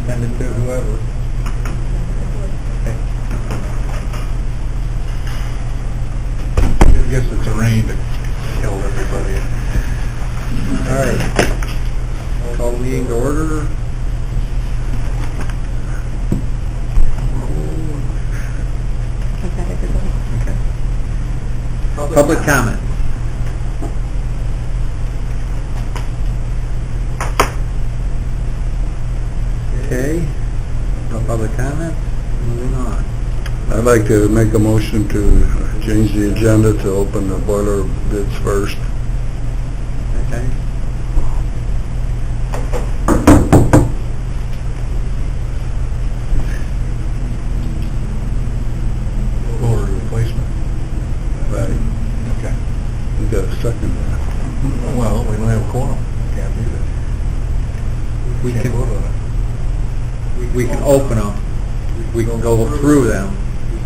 Send it to whoever. I guess it's a rain that killed everybody. All right. Call the meeting to order. Okay. Public comment. Okay. No public comment. Moving on. I'd like to make a motion to change the agenda to open the boiler bids first. Okay. Boiler replacement. Right. Okay. You got a second there. Well, we don't have a quorum. Can't do that. We Can't can, vote on it. we can open them. We can go through them.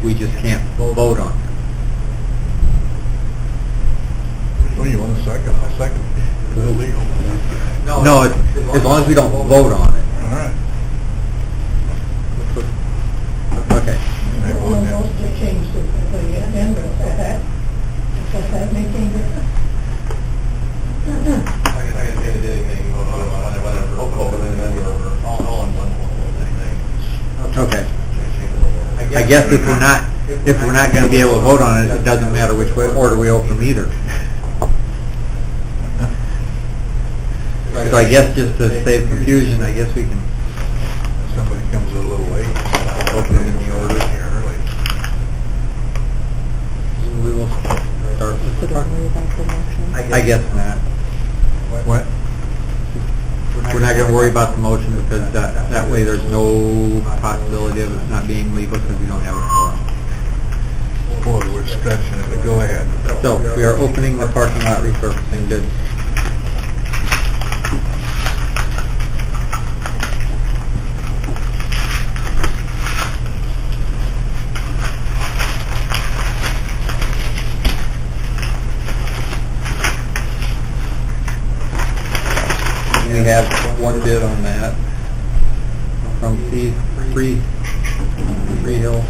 We just can't vote on them. Oh, you want a second? A second. It's illegal. No, as long as we don't vote on it. All right. Okay. Make one Well, now. most of the changed the agenda, does that make any difference? Okay. I guess if we're not going to be able to vote on it, it doesn't matter which way order we open them either. So I guess just to save confusion, I guess we can. Somebody comes a little late, open it in the order here early. We will start with the Don't worry about the motion. I guess not. What? We're not going to worry about the motion because that way there's no possibility of it not being legal because we don't have a quorum. Boy, we're stretching it, but go ahead. So we are opening the parking lot resurfacing bid. We have one bid on that from Free Hill.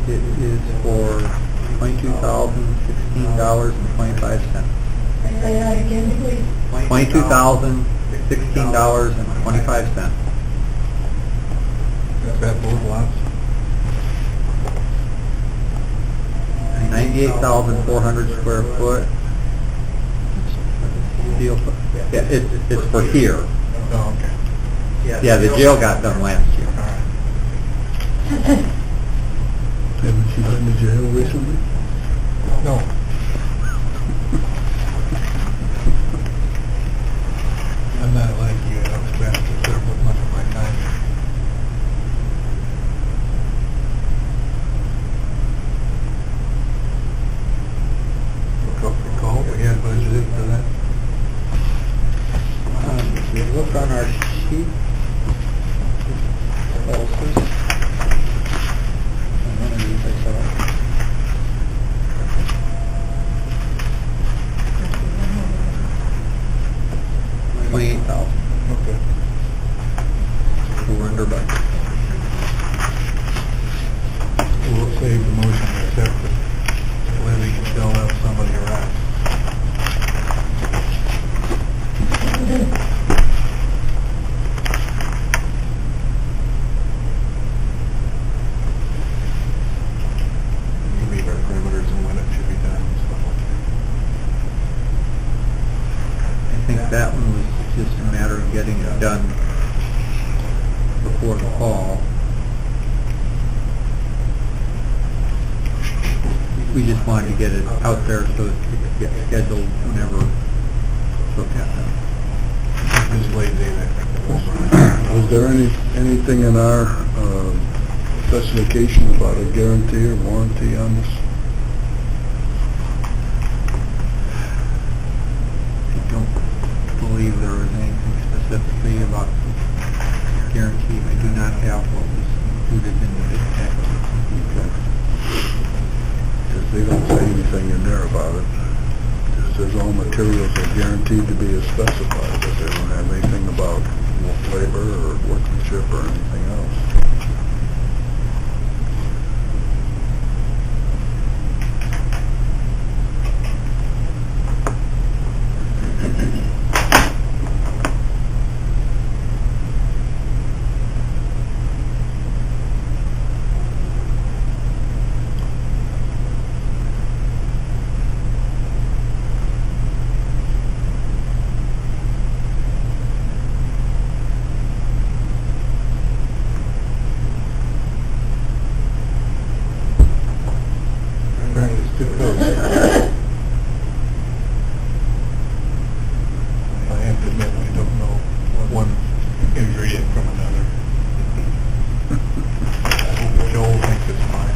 It is for $22,016.25. Say that again, please. $22,016.25. Is that both lots? 98,400 square foot. Steel foot. Yeah, it's for here. Oh, okay. Yeah, the jail got done last year. All right. Haven't you been to jail recently? No. I'm not like you, I don't spend considerable much of my time here. Recall, we had budgeted for that. If you look on our sheet, also, one of these I saw. $28,000. Okay. We're under budget. We'll save the motion to accept it. Levy can fill out somebody around. You meet our perimeters and when it should be done and stuff like I think that one was just a matter of getting it done before the fall. We just wanted to get it out there so it could get scheduled whenever looked at them. that. Just lazy that. Was there anything in our specification about a guarantee or warranty on this? I don't believe there was anything specifically about guarantee. I do not have what was included in the bid package. Because they don't say anything in there about it. It says all materials are guaranteed to be as specified, but they don't have anything about labor or workmanship or anything else. It's too close. I have to admit, I don't know one ingredient from another. I hope Joel thinks it's fine.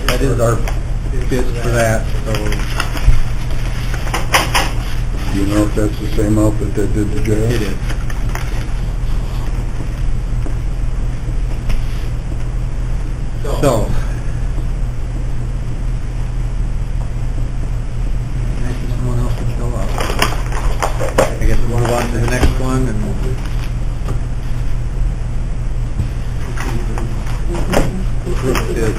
That is our bid for that, so Do you know if that's the same outfit that did the jail? it is. So, maybe someone else will show up. I guess we'll move on to the next one and approve bid.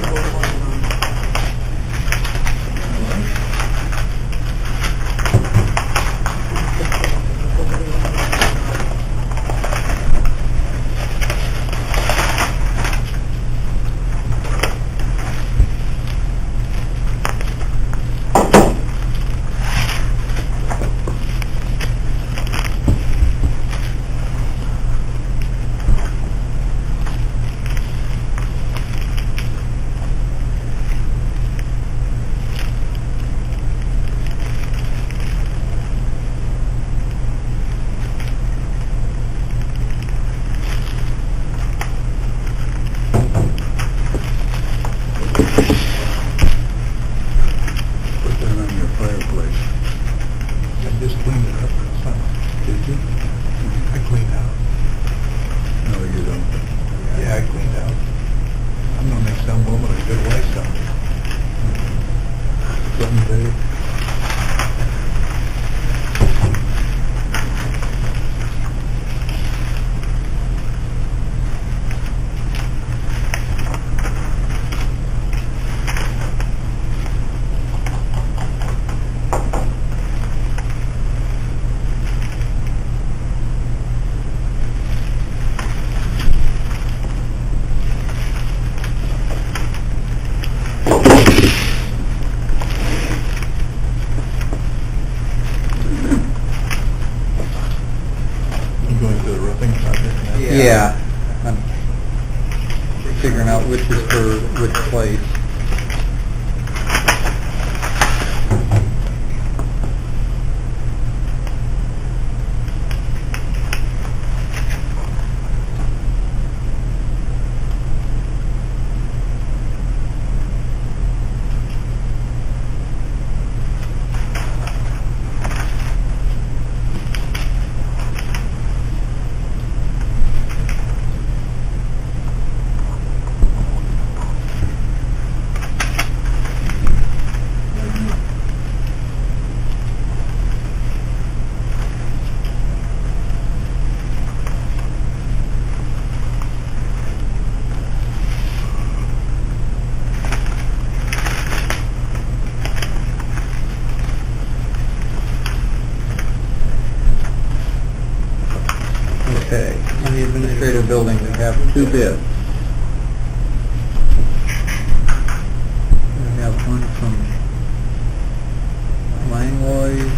Put that on your fireplace. I just cleaned it up for the summer. Did you? I cleaned out. No, you don't. Yeah, I cleaned out. I'm gonna make some woman a good wife someday. Someday. You going to the roofing project now? Yeah, I'm figuring out which is for which place. Okay, on the administrative building, we have two bids. We have one from Langlois.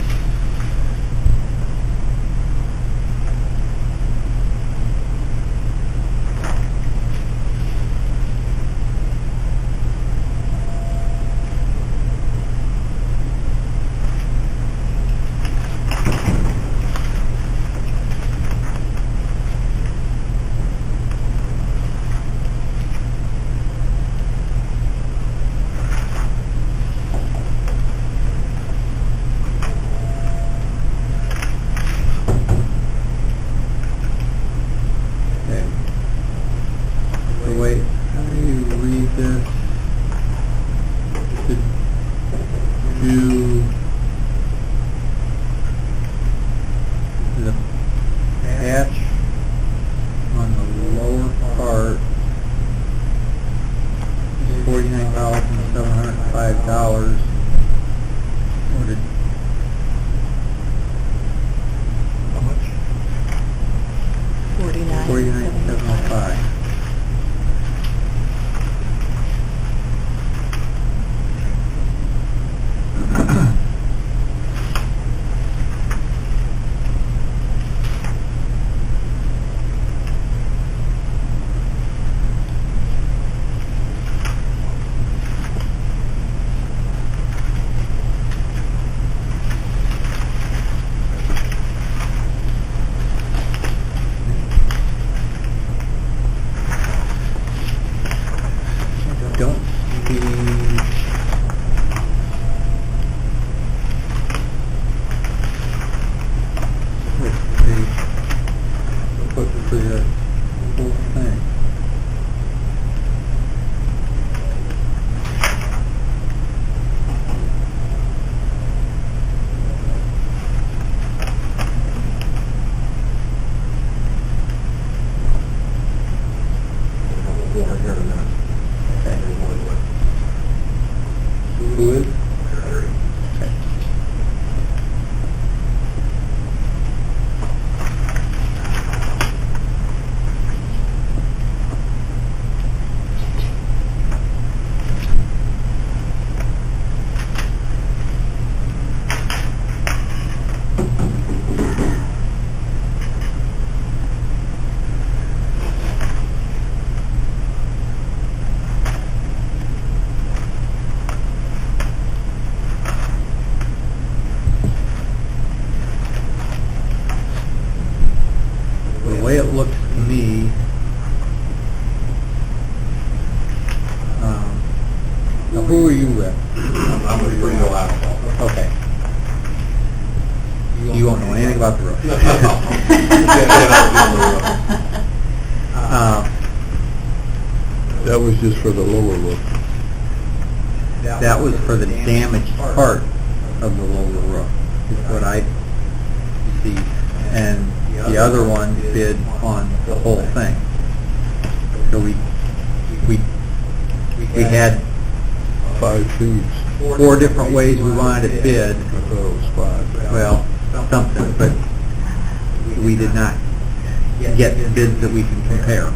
part is $49,705. Or did, How much? 49,705. Don't see. Let's see. What was the whole thing? Who is? Okay. The way it looks to me, now who are you with? I'm with Greenville Asphalt. Okay. You won't know anything about the roof. That was just for the lower roof. That was for the damaged part of the lower roof, is what I see. And the other one bid on the whole thing. So we had 5 fees. 4 different ways we wanted it bid. I thought it was 5. Well, something, but we did not get bids that we can compare.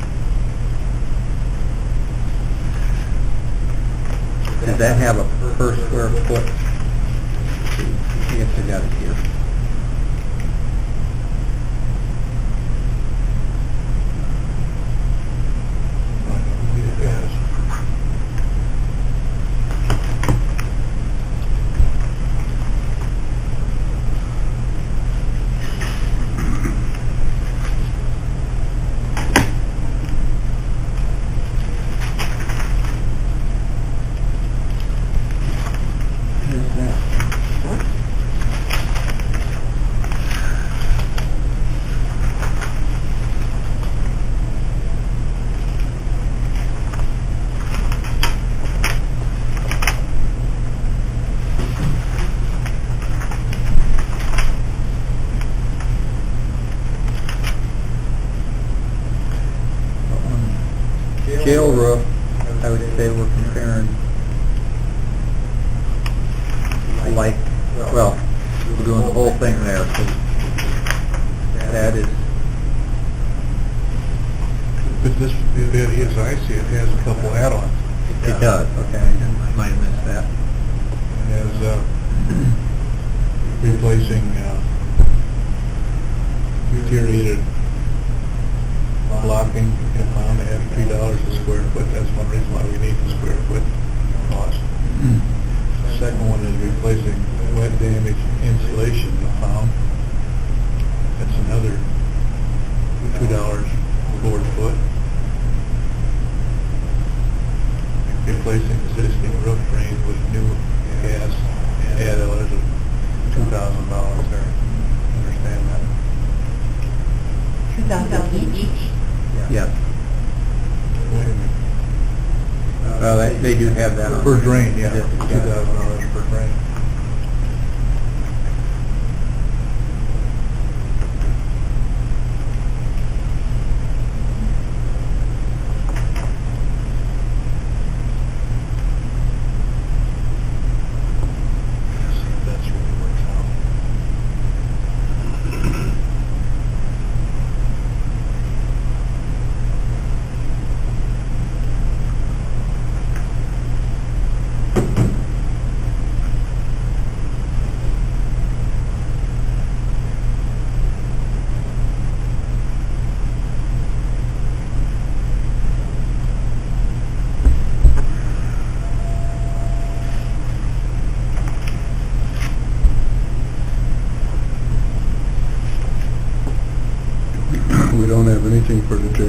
Does that have a per square foot? I guess I got it here. Here's that. Jail roof, I would say we're comparing like, well, we're doing the whole thing there, so that is, But this, as I see it, has a couple add-ons. it does, okay, I might have missed that. It has, replacing, deteriorated blocking in a pound at $3 a square foot. That's one reason why we need the square foot cost. The second one is replacing wet damage insulation in a pound. That's another $2 board foot. Replacing existing roof drains with new gas, there's a $2,000 there. Understand that? 2,000 each. Yes. Wait a minute. Well, they do have that on. Per drain, yeah, Yeah. $2,000 per drain.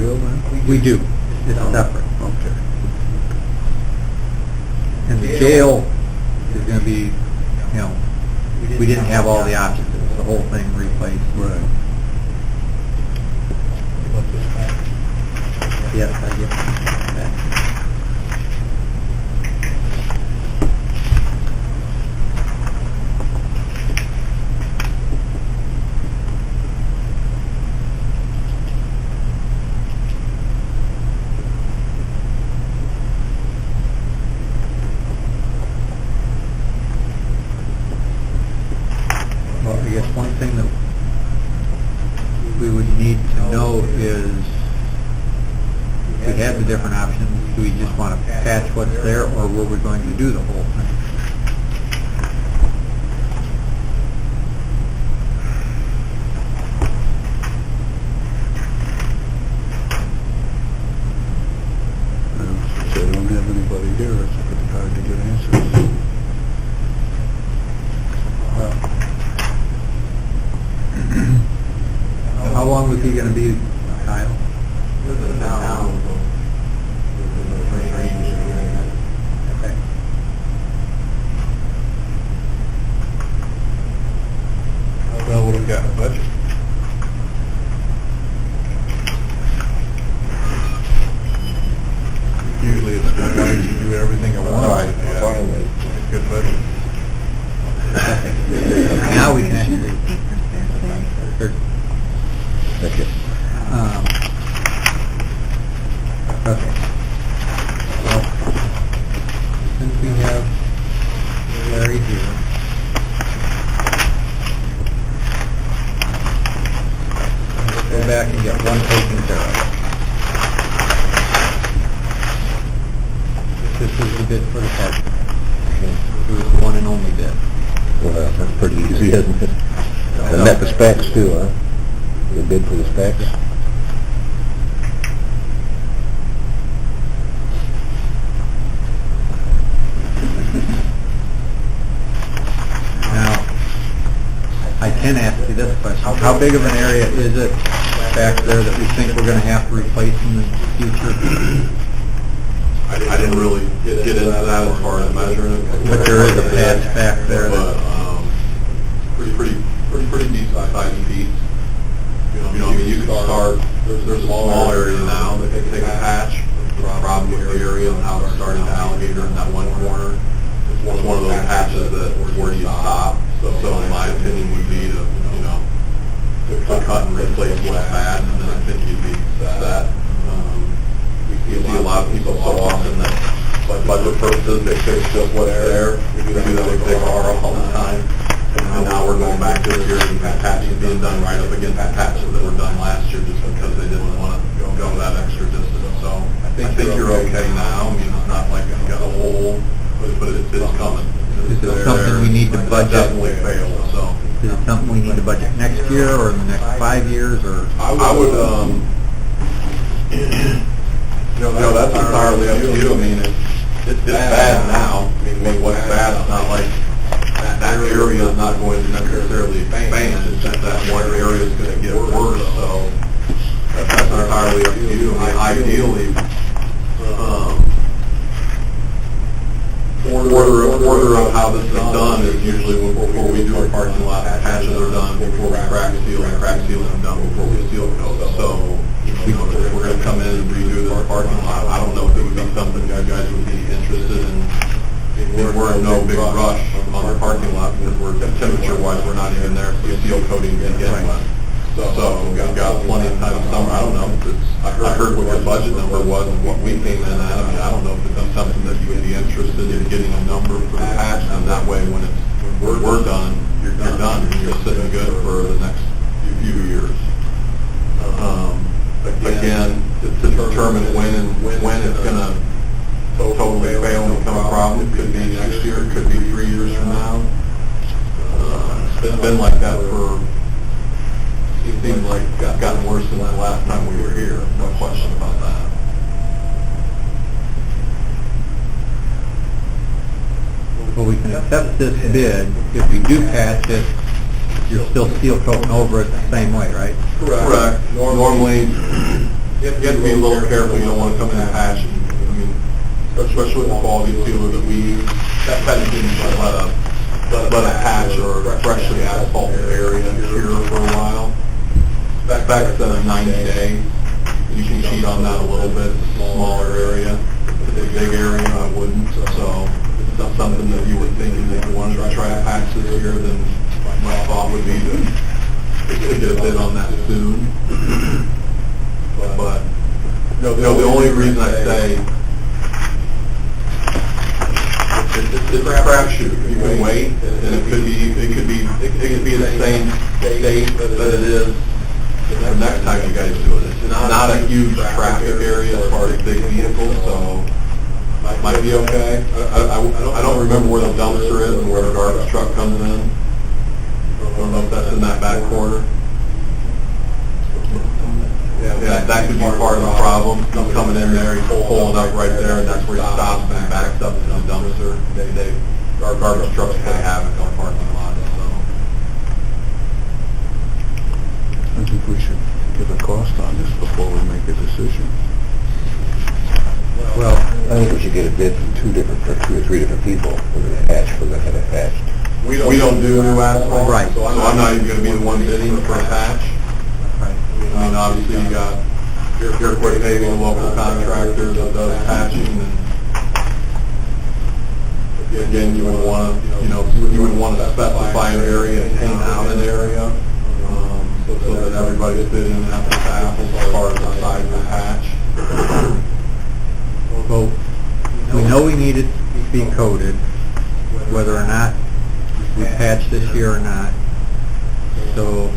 jail then? We do. It's separate. Okay. And the jail is gonna be, we didn't have all the options. It was the whole thing replaced. Right. You want this back? Yes, I get that. Well, I guess one thing that we would need to know is, if we had the different options, do we just want to patch what's there, or were we going to do the whole thing? And since they don't have anybody here, it's pretty hard to get answers. How long was he going to be, Kyle? Okay. Well, what do we got in the budget? Usually it's good why you do everything at once. Right, Yeah. finally. Good budget. Now we can actually... Okay. Okay. Well, since we have Larry here, let's go back and get one taken care of. This is the bid for the park. It was the one and only bid. Well, that's pretty easy, isn't it? And met the specs too, huh? The bid for the specs? Now, I can ask you this question. How big of an area is it back there that we think we're going to have to replace in the future? I didn't really get into that as far as measuring it. But there is a patch back there But, that... pretty decent sized piece. You know, I mean, you can start, there's a small area now that can take a patch. The problem with the area and how it's starting to alligator in that one corner. It's one of those patches that, where do you stop? So in my opinion would be to, to cut and replace what's bad, and then I think you'd be set. You see a lot of people so often that, budget purposes, they fix just what's there. We do that with big R all the time. And now we're going back this year and patches being done right up against the patches that were done last year just because they didn't want to go that extra distance. So I think you're okay now. I mean, it's not like you've got a hole, but it's coming. Is it something we need to That budget? definitely failed, so. Is it something we need to budget next year or in the next 5 years or? I would, that's entirely up to you. I mean, it's bad now. I mean, what's bad, it's not like that area is not going to necessarily expand. It's just that one area is going to get worse, so that's entirely up to you. I mean, ideally, order of how this is done is usually before we do a parking lot, patches are done before we crack seal, and crack sealing is done before we seal coat. So, if we're going to come in and redo this parking lot, I don't know if it would be something you guys would be interested in. We're in no big rush on the parking lot because temperature-wise, we're not even there for seal coating to begin with. So we've got plenty of time in summer. I don't know. I heard what your budget number was and what we came in at. I mean, I don't know if it's something that you would be interested in getting a number for the patch, and that way when we're done, you're done and you're sitting good for the next few years. Again, to determine when it's going to totally fail and become a problem, it could be next year, it could be 3 years from now. It's been like that for, it seems like it's gotten worse than the last time we were here, no question about that. Well, we can accept this bid. If we do patch it, you're still seal coating over it the same way, right? Correct. Normally, you have to be a little careful, you don't want to come in and patch, I mean, especially with the quality sealer that we use, that didn't let a patch or a freshly asphalted area cure for a while. Back to 90 days, you can cheat on that a little bit, it's a smaller area. If it's a big area, I wouldn't, so if it's not something that you were thinking that you wanted to try to patch this year, then my thought would be to get a bid on that soon. But, the only reason I say it's a crapshoot. You can wait, and it could be the same state that it is the next time you guys do it. It's not a huge traffic area as far as big vehicles, so might be okay. I don't remember where the dumpster is and where the garbage truck comes in. I don't know if that's in that back corner. Yeah, that could be part of the problem. He's coming in there, he's pulling up right there, and that's where he stops and backs up to the dumpster. Our garbage trucks play havoc on parking lots, so. I think we should give a cost on this before we make a decision. Well, I think we should get a bid from two or three different people for the patch, for the patch. We don't do new asphalt, Right. so I'm not even gonna be the one bidding for a patch. I mean, obviously you got your quick paving, a local contractor that does patching, and again, you would want to specify an area and paint out an area, so that everybody's bidding apples to apples as far as the size of the patch. well, we know we need it to be coated, whether or not we patch this year or not. So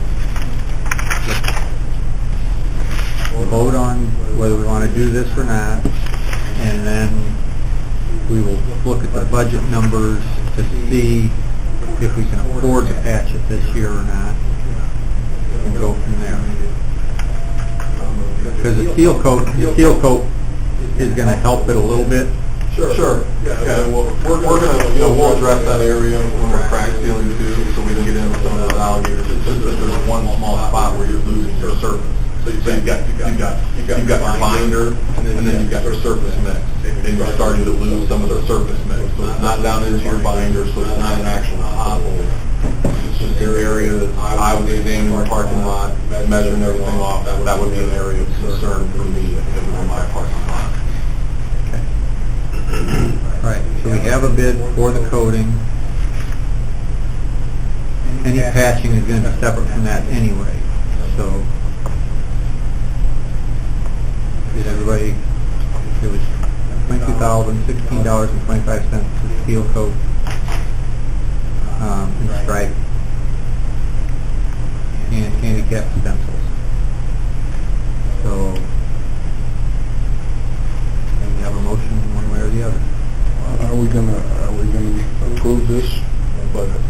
we'll vote on whether we want to do this or not, and then we will look at the budget numbers to see if we can afford to patch it this year or not, and go from there. Because the seal coat is going to help it a little bit. Sure. Yeah, well, we're gonna, we'll address that area when we're crack sealing too, so we can get into some of those alligators. It's just that there's one small spot where you're losing your surface. So you've got your binder, and then you've got your surface mix, and you're starting to lose some of the surface mix. So it's not down into your binder, so it's not an actual pothole. It's just an area that I would examine the parking lot, measuring everything off. That would be an area of concern for me if it were my parking lot. Right, so we have a bid for the coating. Any patching is going to be separate from that anyway, so did everybody, it was $22,016.25 for steel coat and stripe and handicap stencils. So we have a motion one way or the other. Are we gonna approve this, but it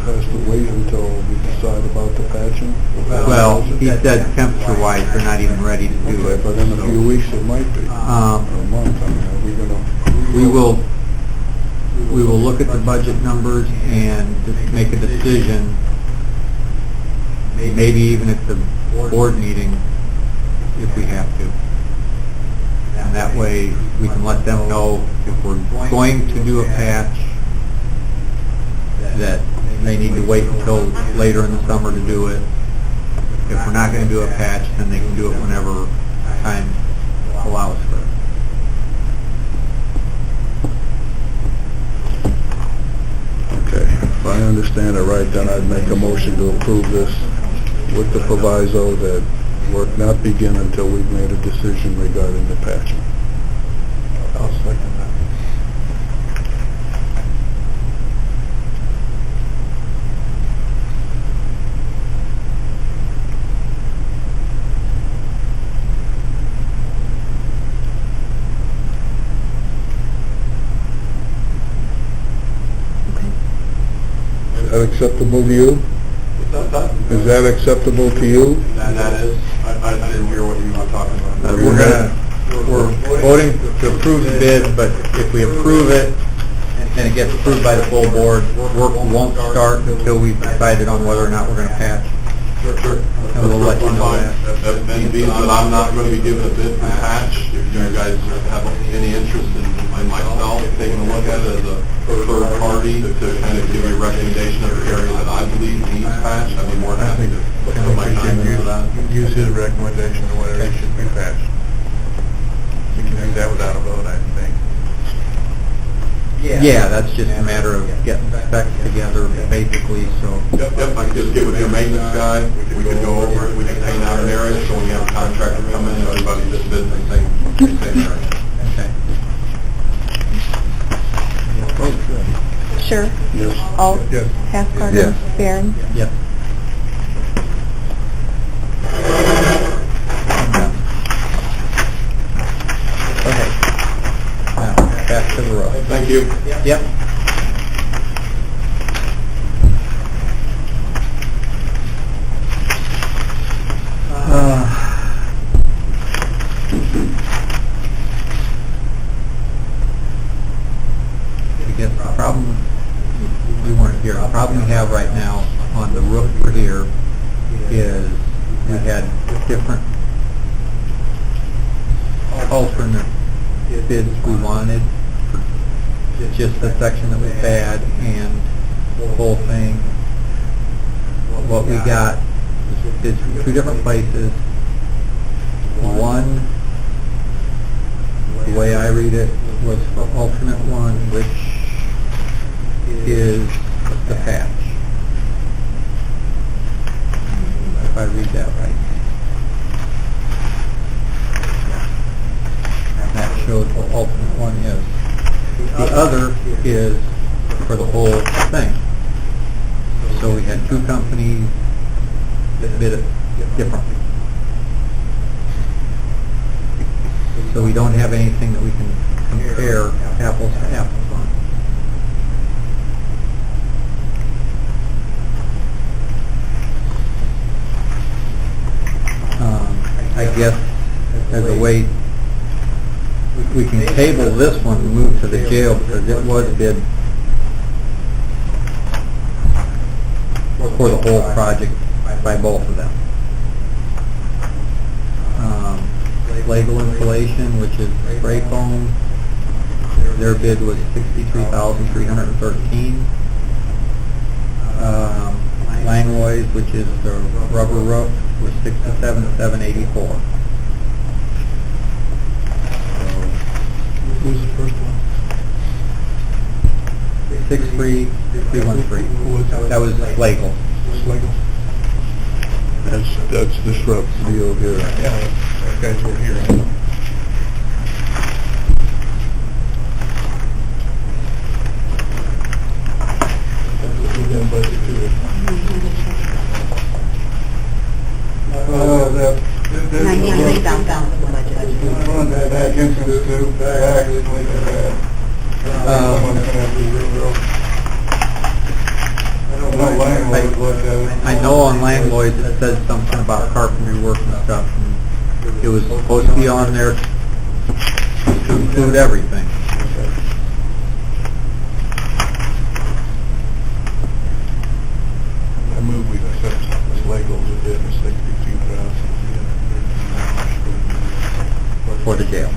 has to wait until we decide about the patching? Well, he said temperature-wise, they're not even ready to do Okay, it. but in a few weeks it might be, or a month, I mean, are we gonna? We will look at the budget numbers and make a decision, maybe even at the board meeting, if we have to. And that way, we can let them know if we're going to do a patch, that they need to wait until later in the summer to do it. If we're not going to do a patch, then they can do it whenever time allows for it. Okay, if I understand it right, then I'd make a motion to approve this with the proviso that work not begin until we've made a decision regarding the patching. I'll second that. Is that acceptable to you? Is that acceptable to you? That is, I didn't hear what you were talking about. We're voting to approve the bid, but if we approve it and it gets approved by the full board, work won't start until we've decided on whether or not we're going to patch. Sure. And we'll let you know that. And being that I'm not going to be giving a bid for the patch, if you guys have any interest in myself taking a look at it as a third party to kind of give you a recommendation of the area that I believe needs patch, I'd be more than happy to put my time into that. Use his recommendation on whether it should be patched. We can do that without a vote, I think. Yeah, that's just a matter of getting specs together, basically, so. Yep, I could just get with your maintenance guy, we could go over it, we could paint out an area, so when you have a contractor come in, everybody's just bidding the same area. Okay. Sure. Yes. Alt. Yes. Hathcart. Yes. Barron. Yep. Okay. Now, back to the road. Thank you. Yep. I guess the problem, we weren't here, the problem we have right now on the roof for here is we had different alternate bids we wanted for just the section that was bad and the whole thing. What we got is from two different places. One, the way I read it, was for alternate one, which is the patch. If I read that right. And that shows what alternate one is. The other is for the whole thing. So we had two companies that bid it differently. So we don't have anything that we can compare apples to apples on. I guess as a way, we can table this one and move to the jail because it was bid for the whole project by both of them. Flagel Insulation, which is spray foam, their bid was $63,313. Langlois, which is the rubber roof, was $67,784. Who was the first one? 63313. Who was that? That was Flagel. Schlegel? That's this rough deal here. Yeah, that guy's over here. We've done budget too. $99,000 budget. Run that back into this too, back, I know on Langlois it said something about carpentry work and stuff, and it was supposed to be on there to include everything. I move we accept Schlegel's bid of $62,300 For the jail.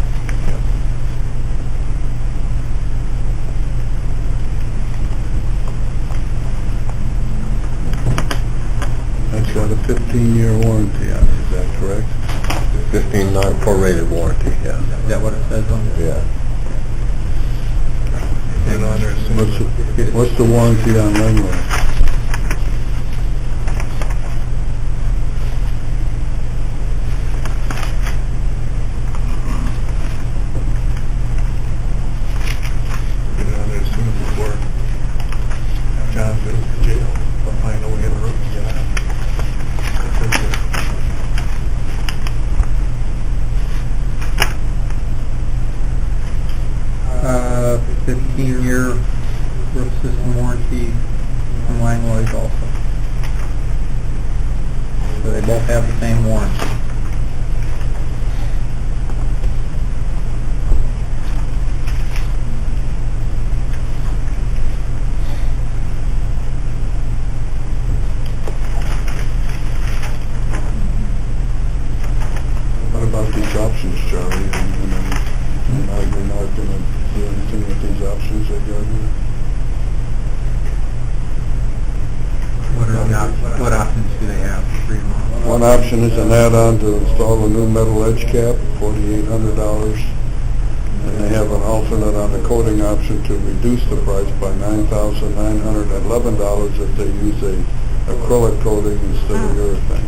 That's got a 15-year warranty on it, is that correct? 15 non-prorated warranty, yeah. Is that what it says on there? Yeah. And on there, as soon as What's the warranty on Langlois? get it on there as soon as it works. John goes to jail, I'll find a way in the room to get out. That's it. 15-year roof system warranty from Langlois also. So they both have the same warranty. Charlie, and you're not gonna do anything with these options they got here. What options do they have for remodel? One option is an add-on to install a new metal edge cap, $4,800. And they have an alternate on the coating option to reduce the price by $9,911 if they use a acrylic coating instead of urethane.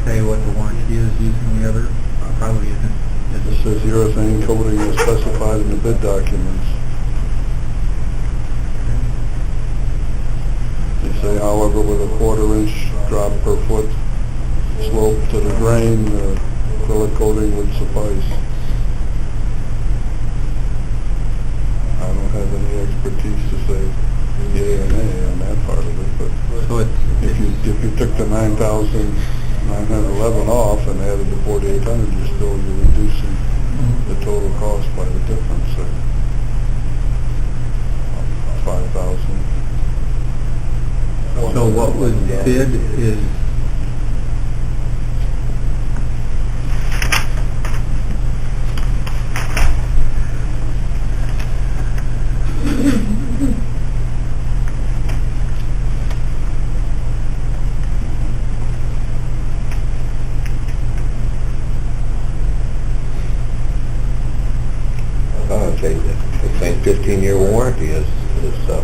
Say what the warranty is using the other, probably isn't. It says urethane coating is specified in the bid documents. They say, however, with a 1/4-inch drop per foot slope to the drain, the acrylic coating would suffice. I don't have any expertise to say yea or nay on that part of it, but So if you took the 9,911 off and added the 4,800, you're reducing the total cost by the difference, so 5,000. So what was bid is Okay, the same 15-year warranty is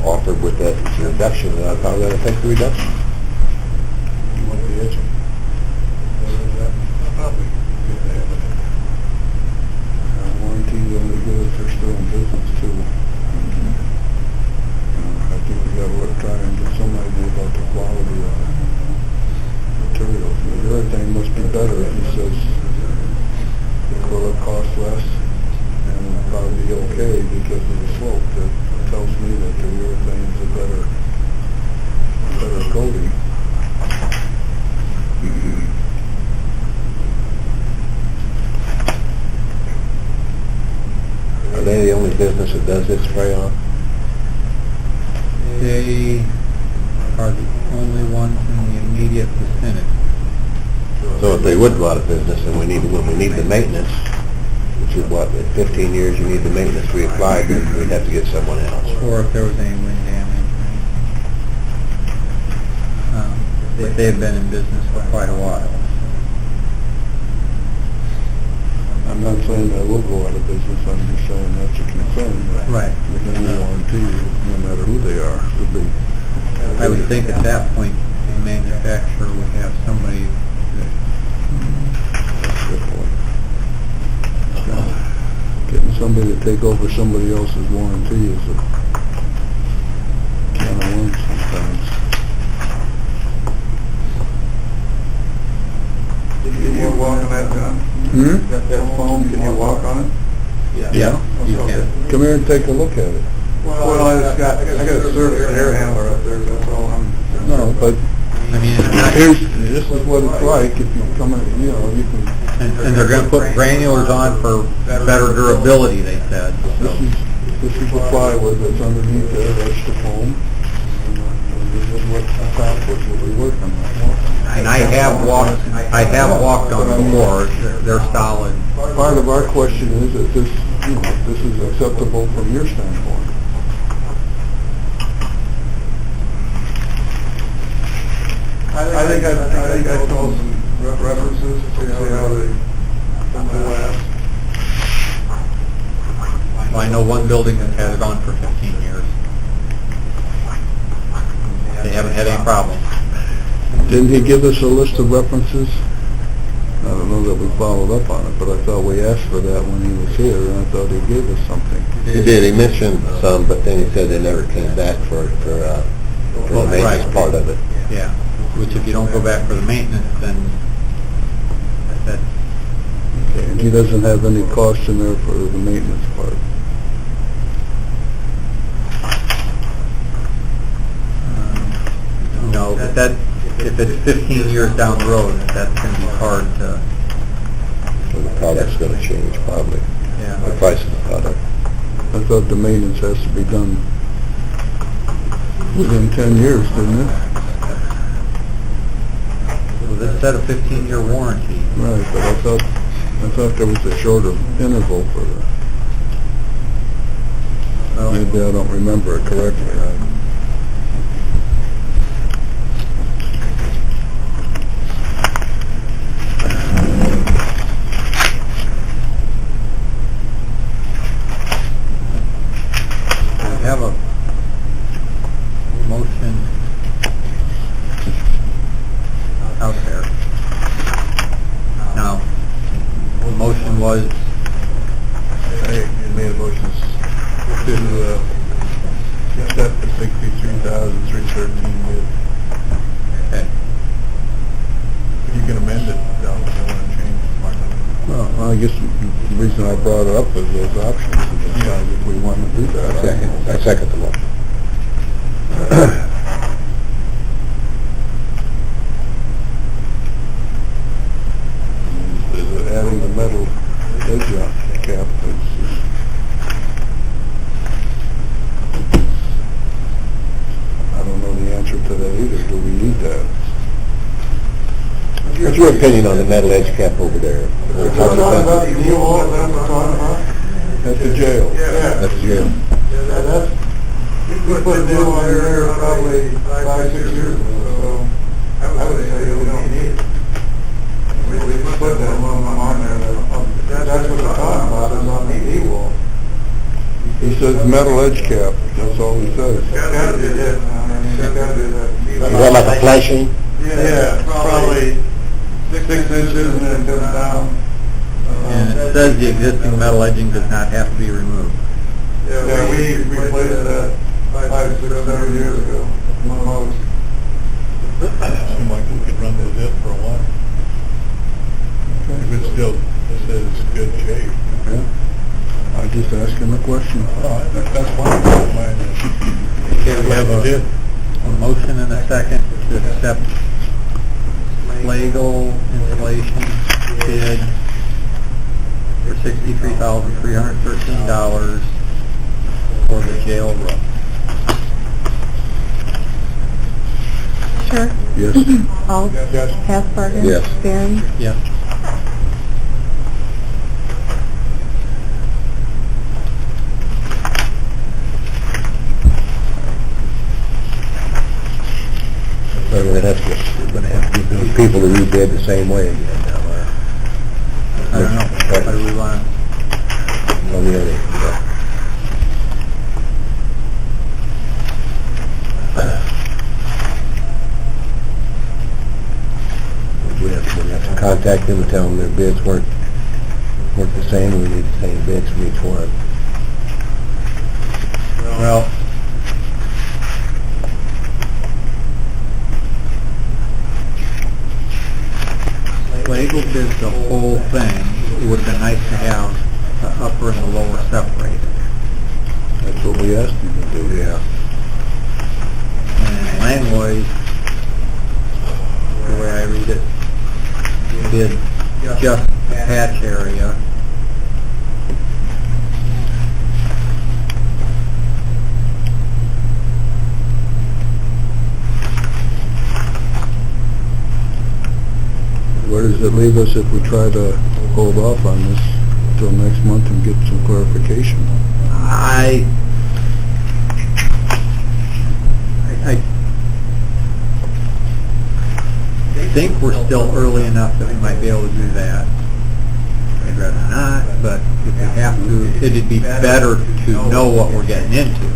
offered with that reduction, and I'm probably going to take the reduction. You want the edging? Probably. Warranties only good if they're still in business too. I think we gotta try and get some idea about the quality of materials. The urethane must be better, he says. The acrylic costs less and it'll probably be okay because of the slope. That tells me that the urethane is a better coating. Are they the only business that does this spray on? they are the only ones in the immediate vicinity. So if they would go out of business and when we need the maintenance, which is what, in 15 years you need the maintenance reapplied, then we'd have to get someone else. Or if there was any wind damage. They have been in business for quite a while. I'm not saying they will go out of business, I'm just saying that's a concern. Right. With any warranty, no matter who they are, would be. I would think at that point, the manufacturer would have somebody that... Good point. Getting somebody to take over somebody else's warranty is a can of worms sometimes. Can you walk on that, John? That foam, can you walk on it? Yeah, you can. Come here and take a look at it. Well, I got a service air handler up there, that's all I'm... No, but I mean, it's not, this is what it's like if you come in, you know, you can... and they're going to put granulars on for better durability, they said. So. This is the plywood that's underneath there, that's the foam. And this is what the top was that we're working on. And I have walked on them before. They're solid. Part of our question is that this, you know, this is acceptable from your standpoint. I think I saw some references to see how they last. Well, I know one building that has it on for 15 years. They haven't had any problems. Didn't he give us a list of references? I don't know that we followed up on it, but I thought we asked for that when he was here, and I thought he gave us something. He did, he mentioned some, but then he said they never came back for the maintenance part of it. Yeah, which if you don't go back for the maintenance, then that's... Okay, and he doesn't have any cost in there for the maintenance part. No, but that, if it's 15 years down the road, that's going to be hard to... So the product's going to change probably, the Yeah. price of the product. I thought the maintenance has to be done within 10 years, didn't it? this said a 15-year warranty. Right, but I thought there was a shorter interval for that. Well, Maybe I don't remember it correctly. we have a motion out there. Now, the motion was Hey, you made a motion to accept the $63,313 bid. okay. You can amend it, Don, if you want to change it. Well, I guess the reason I brought it up is those options, to decide if we want to do that. I second the motion. Is it adding the metal edge cap? I don't know the answer to that either. Do we need that? What's your opinion on the metal edge cap over there? We're talking about At the jail. that's the We put a new one there probably 5-6 years ago, so I would say we don't need it. We put that one on there, that's what they're talking about, is on the D-wall. He says metal edge cap. That's all he says. Gotta do that, I mean, gotta do that. Is that like a flashing? Yeah, probably 6 inches and then it comes down. And it says the existing metal edging does not have to be removed. Yeah, we replaced that 5, 6, 7 years ago. Most. Seemed like we could run with it for a while. If it's still, says it's good shape. Yeah. I'm just asking the question. That's fine. Okay, we have a motion and a second to accept Slagle insulation bid for $63,313 for the jail roof. Sure. Yes. All. Yes. Hasbarger. Yes. Barry. Yes. We're gonna have to get those people to rebid the same way again now, I don't know. What do we want? on the other. We have to contact them and tell them their bids weren't the same, we need the same bids from each one. Well, Slagle bids the whole thing. It would have been nice to have the upper and the lower separated. That's what we asked him to do. Yeah. And Langlois, the way I read it, did just the patch area. Where does it leave us if we try to hold off on this until next month and get some clarification? I think we're still early enough that we might be able to do that. I'd rather not, but if we have to, it'd be better to know what we're getting into.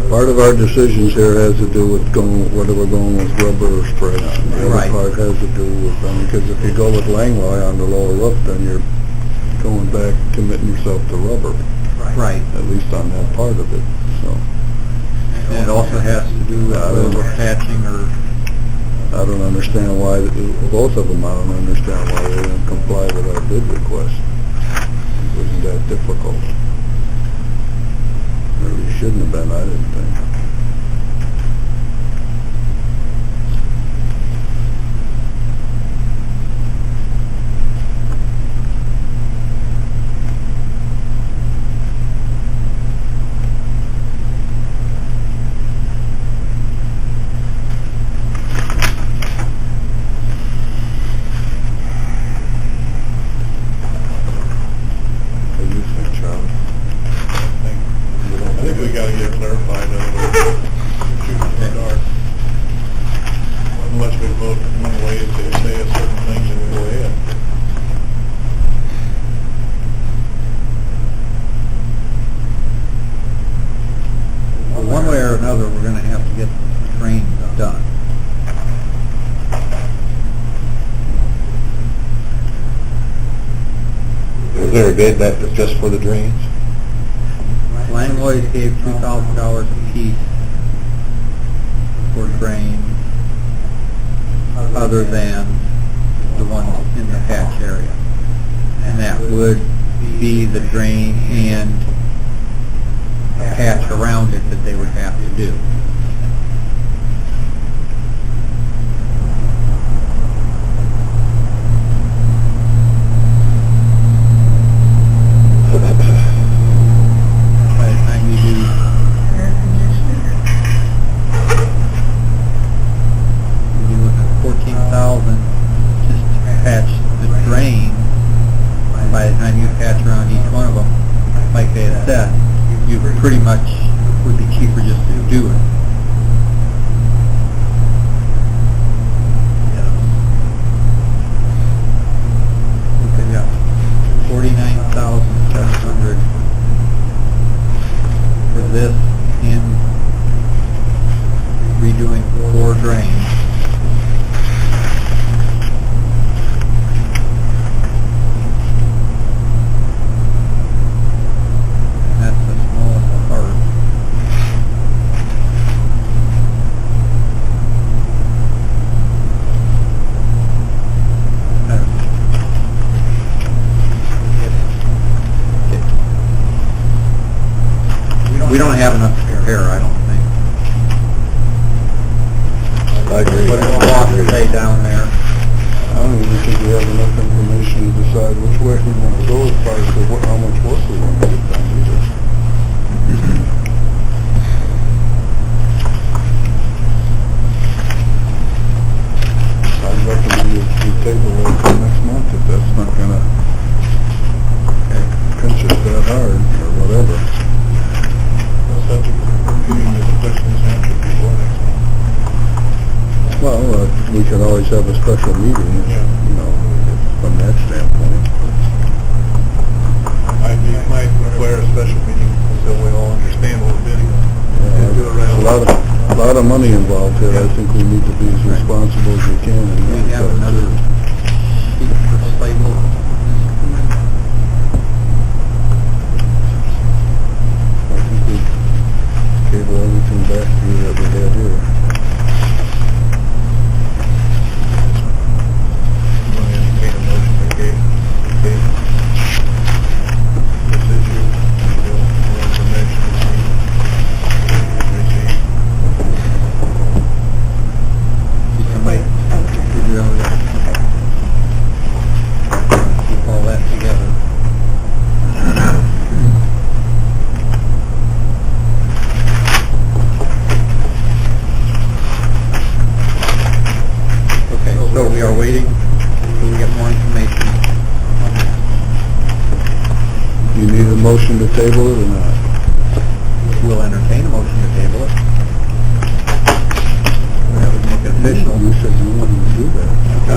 Part of our decisions here has to do with whether we're going with rubber or spreads. And the Right. other part has to do with, because if you go with Langlois on the lower roof, then you're going back, committing yourself to rubber, Right. at least on that part of it, so. And it also has to do with whether we're patching or, I don't understand why, both of them, I don't understand why they didn't comply with our bid request. It wasn't that difficult. Or it shouldn't have been, I didn't think. we gotta get clarified, otherwise shooting in the dark. Unless we vote one way, if they say a certain thing, then we go ahead. Well, one way or another, we're gonna have to get the drain done. Was there a bid that was just for the drains? Langlois gave $2,000 a piece for drains, other than the one in the patch area. And that would be the drain and a patch around it that they would have to do. By the time you do, you're looking at 14,000 just to patch the drain. By the time you patch around each one of them, like they had said, you pretty much would be cheaper just to do it. Okay, yeah, 49,700 for this and redoing 4 drains. And that's the smallest part. We don't have enough to compare, I don't think. I agree. What does Walker say down there? I don't even think we have enough information to decide which way we want to go as far as how much work we want to get done either. I'd recommend we table it for next month if that's not gonna pinch us that hard or whatever. Subject to repeating the questions answered before next month. Well, we could always have a special meeting, you know, from that standpoint. Might require a special meeting so we all understand what we're bidding on. Do it right There's away. a lot of money involved here. I think we need to be as responsible as we can. And We have that's another it. sheet for Slagle. I think we cable everything back to you that we had here. You want to entertain a motion to engage this issue until more information is received. Somebody, could you keep all that together? Okay, so we are waiting till we get more information on that. You need a motion to table it or not? We'll entertain a motion to table it. That would make it official. You said you wanted to do that.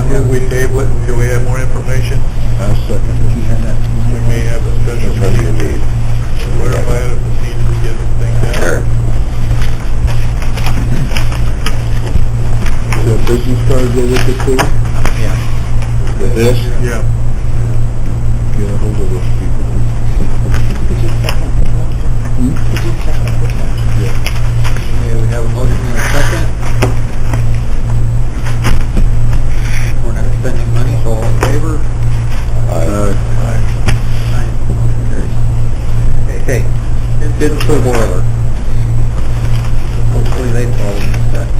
If we table it until we have more information, I'll second You it. had that. we may have a special meeting to clarify the procedure to get this thing done. Is that business card go with it too? Yeah. This? Yeah. Get a hold of those people. Hmm? Yeah. Okay, we have a motion and a second. We're not spending money, so all in favor? Aye. Aye. Motion carries. Okay, bid for boiler. Hopefully they follow the steps.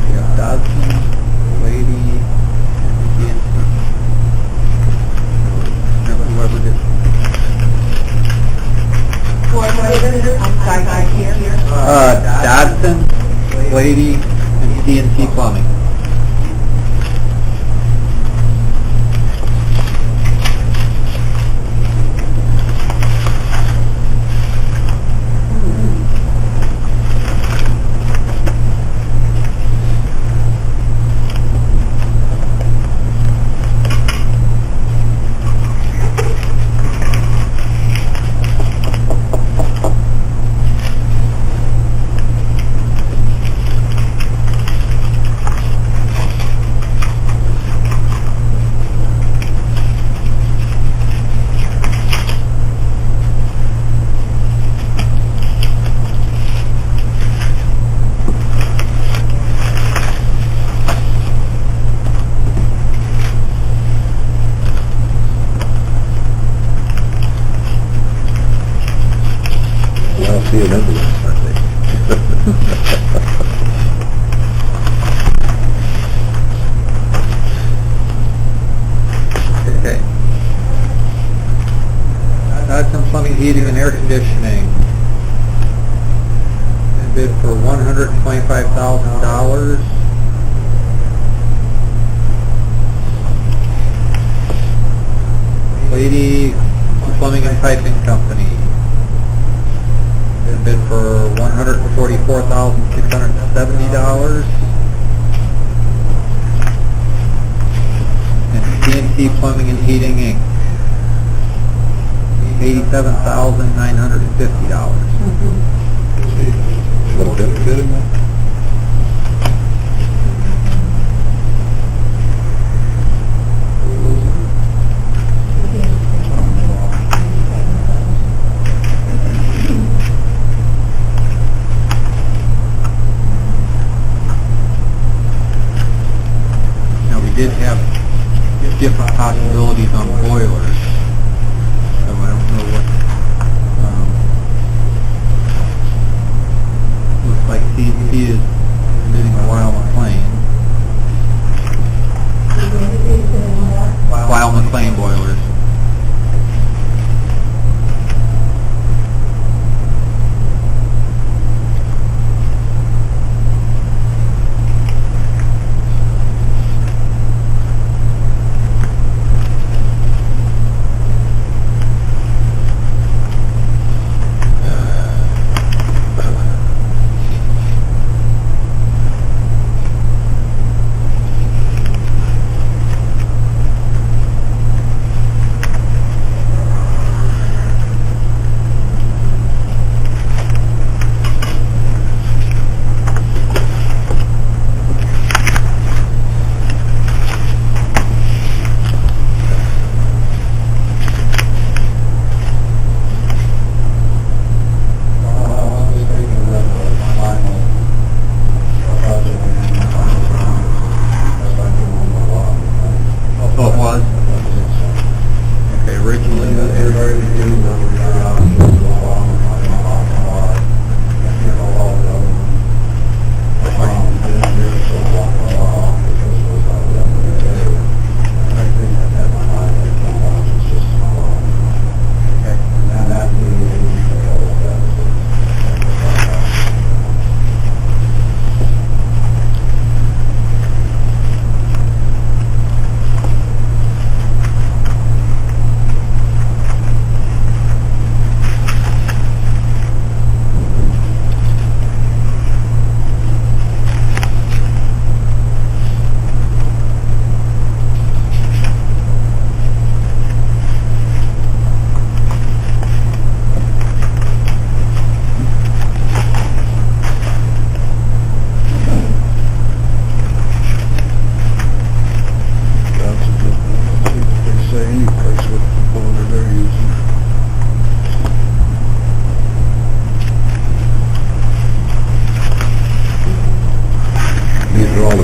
We got Dodson, Lady, and GNC. Whoever did. I'm sorry, I can't hear. Dodson, Lady, and CNC Plumbing. see an ambulance, I think. Okay. Dodson Plumbing, Heating, and Air Conditioning. Bid for $125,000. Lady Plumbing and Piping Company. Bid for $144,670. And CNC Plumbing and Heating, Inc. $87,950. Little bit in there. Now, we did have different possibilities on boilers, so I don't know what, looks like CNC is bidding a Weil McLean. Weil McLean boilers.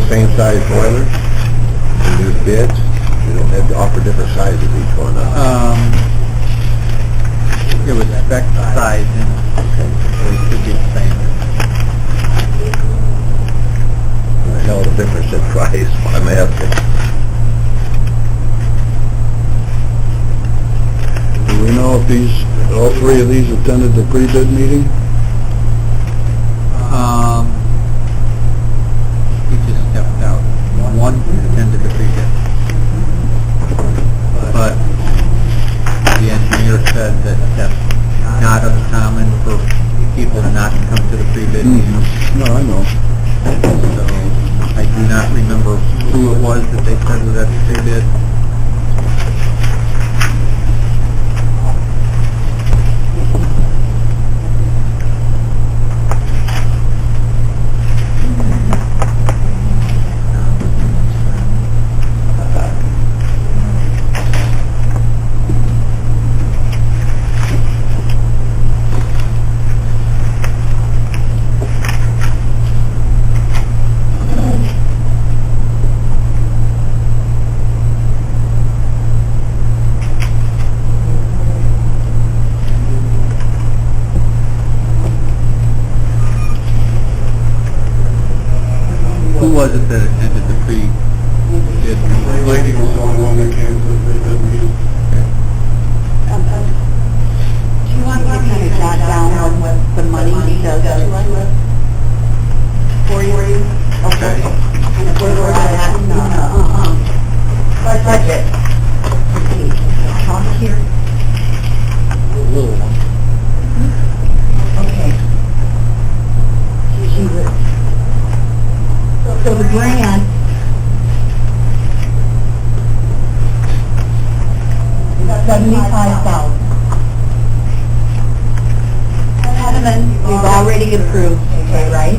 Same size boilers, and there's bids, you don't have to offer different sizes each one. It was spec size, and so it should be the same. A hell of a difference in price, I'm asking. Do we know if all three of these attended the pre-bid meeting? He just stepped out. One attended the pre-bid. But the engineer said that that's not uncommon for people not to come to the pre-bid meeting. No, I know. So I do not remember who it was that they said was at the pre-bid. was it that attended the pre-bid meeting? Lady was the only one that came to the bid meeting. Do you want me to kind of jot down what the money does to us? For you? Okay. Kind of where we're at in the, budget. Talk here. Little one. Okay. So the grant is $75,000. Seven, we've already approved, okay, right?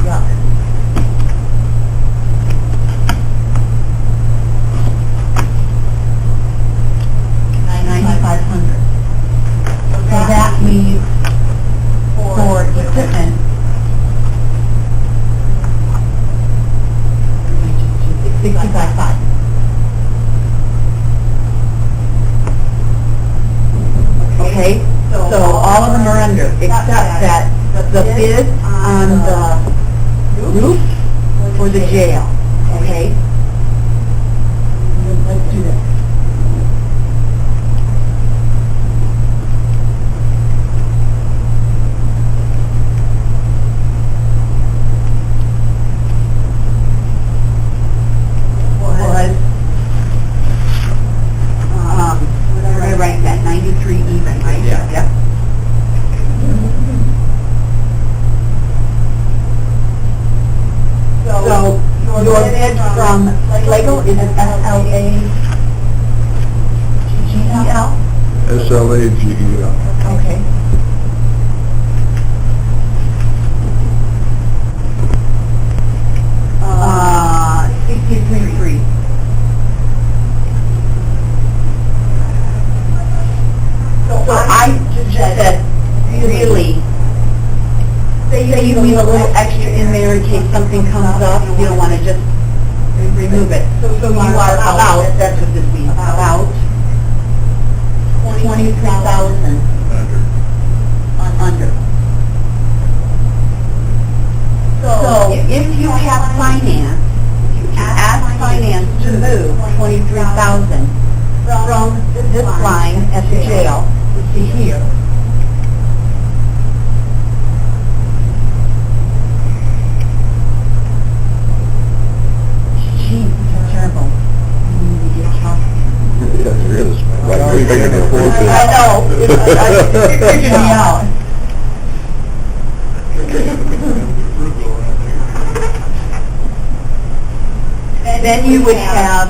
Yeah. 9,500. So that leaves for equipment 65,500. Okay, so all of them are under, except that the bid on the roof for the jail, okay? Let's do that. Right, that 93 even, right? Yeah. Yep. So, your bid from Lego, is it SLA? GEL? SLAGEL. Okay. $63,300. So I just said, really, say you leave a little extra in there in case something comes up, you don't want to just remove it. So you are about, that's what this means, about 23,000 under. So if you have finance, if you ask finance to move 23,000 from this line at the jail to here, gee, that's terrible. You need to get coffee. That's really right. We're figuring it for you. I know, it's freaking me out. Then you would have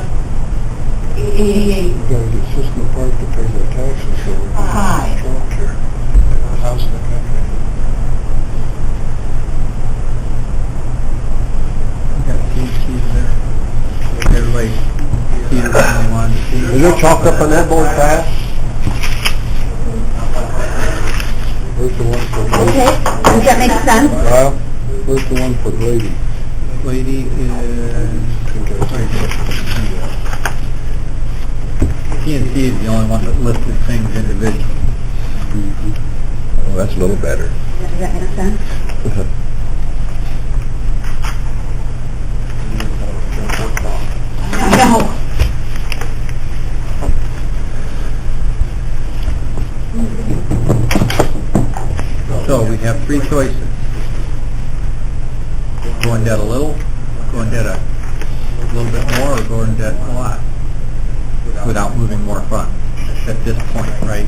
88. We gotta get System Park to pay their taxes, so we can Hi. get child care. House in the country. We got Keith there. Everybody, Peter, only wanted to see. Is there chalk up on that board fast? Where's the one for lady? Okay, does that make sense? Kyle, where's the one for lady? Lady is, PNC is the only one that listed things individually. Oh, that's a little better. Does that make sense? I know. So we have three choices. Go in debt a little, go in debt a little bit more, or go in debt a lot without moving more funds at this point, right?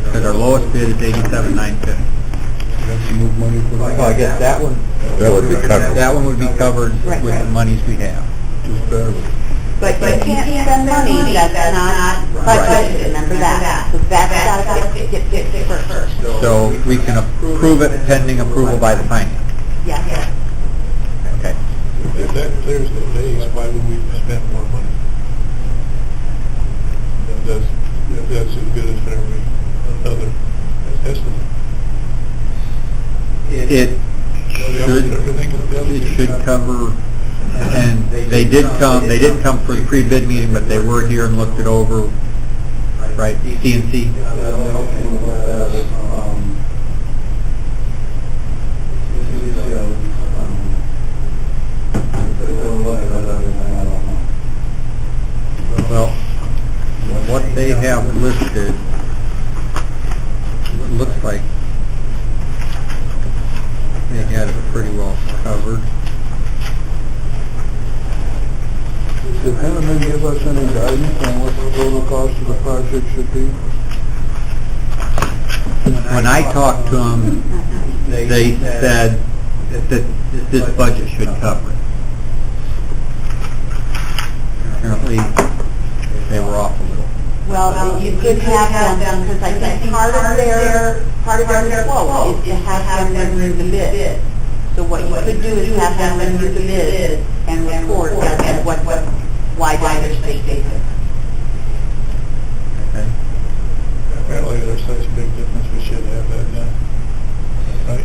Because our lowest bid is $87,950. You have to move money for that? Well, I guess that one would be covered. That one would be covered Right, with right. the monies we have. Just barely. But you can't spend money that's not budgeted, remember that. So that's got to get fixed first. So we can approve it pending approval by the finance. Yeah. Okay. If that clears the base, why would we spend more money? That's as good as every other estimate. It should cover, and they didn't come for the pre-bid meeting, but they were here and looked it over, right, CNC? what they have listed, it looks like they had it pretty well covered. Did Henneman give us any guidance on what the total cost of the project should be? When I talked to them, they said that this budget should cover it. Apparently, they were off a little. Well, you could have them, because I think part of their quote is to have them review the bid. So what you could do is have them review the bid and report as why they're stated. Okay. Apparently, there's such a big difference, we should have that done. Right?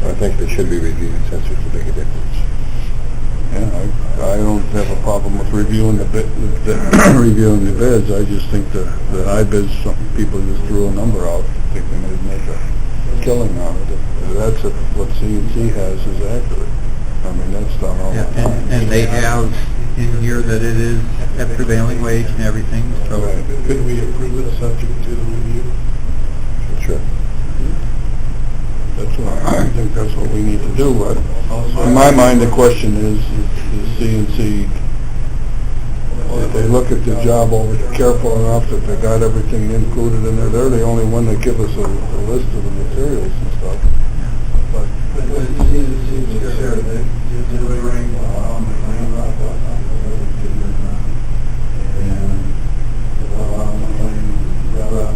I think they should be reviewed since there's a big difference. Yeah, I don't have a problem with reviewing the reviewing the bids. I just think the high bids, some people just threw a number out, thinking they'd make a killing on it. If that's what C&C has is accurate. I mean, that's done all the Yeah, time. and they have in here that it is at prevailing wage and everything, so. Could we approve it subject to the review? Sure. That's what, I think that's what we need to do. But in my mind, the question is C&C, if they look at the job over careful enough that they got everything included in there, they're the only one that give us a list of the materials and stuff. But C&C was there, they delivering on the main rock, and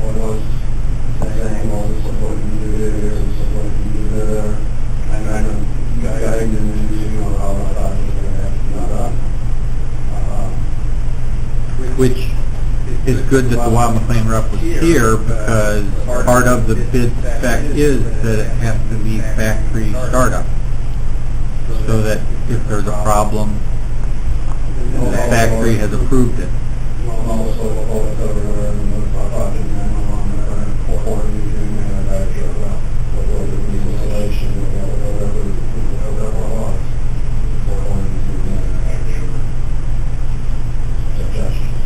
what was saying, well, this is what you do here, this is what you do there, and kind of guiding them into how the project is going to have to be done. Which is good that the Wild McLean rep was here, because part of the bid spec is that it has to be factory startup. So that if there's a problem, the factory has approved it. Also, everywhere in the project manual on the report, you can manufacture whether it be installation or whatever it was. According to manufacturer suggestions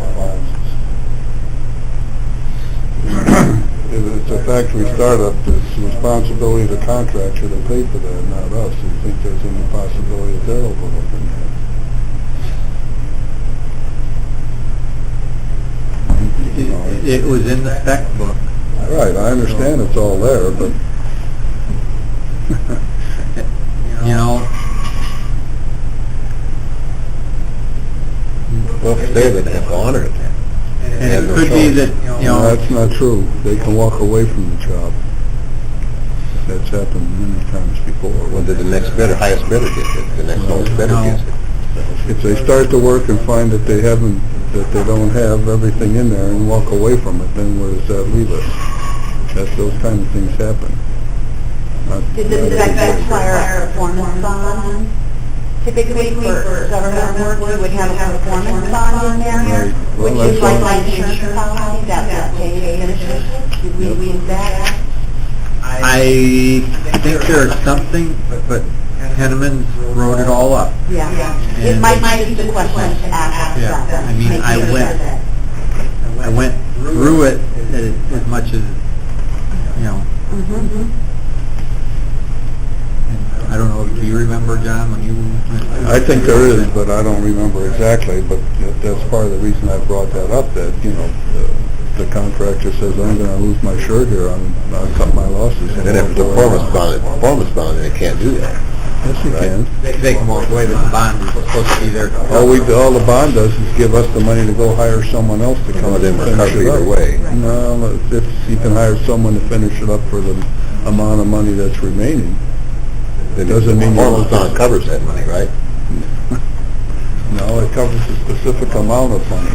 or balances. If it's a factory startup, it's the responsibility of the contractor to pay for that, not us. Do you think there's any possibility that they're overlooking that? It was in the spec book. Right, I understand it's all there, but You know, Well, if it's there, then they have to honor it. and it could be that, you no, know, that's not true. They can walk away from the job. That's happened many times before. When did the next bidder, highest bidder get it? The next lowest bidder gets it. If they start to work and find that they haven't, that they don't have everything in there and walk away from it, then where does that leave us? Those kind of things happen. Did the spec require a performance bond? Typically for government work, we would have a performance bond in there, Right. Well, which is that's like what- my insurance policy, that pays finishes. Did we use that? I think there's something, but Henneman wrote it all up. Yeah. It And- might just be a question to ask. Yeah, that, I mean, make I sure went- that- I went through it as much as, you know, Mhm. and I don't know, do you remember, John, when you... I think there is, but I don't remember exactly, but that's part of the reason I brought that up, that, you know, the contractor says, I'm gonna lose my shirt here, I'll cut my losses. And then if it's performance bond, they can't do that. Yes, you can. They can walk away, but the bond is supposed to be there. All the bond does is give us the money to go hire someone else to come Well, and then we're finish covered it up. either way. No, if you can hire someone to finish it up for the amount of money that's remaining, Then Doesn't mean you performance won't- bond covers that money, right? no, it covers a specific amount of money.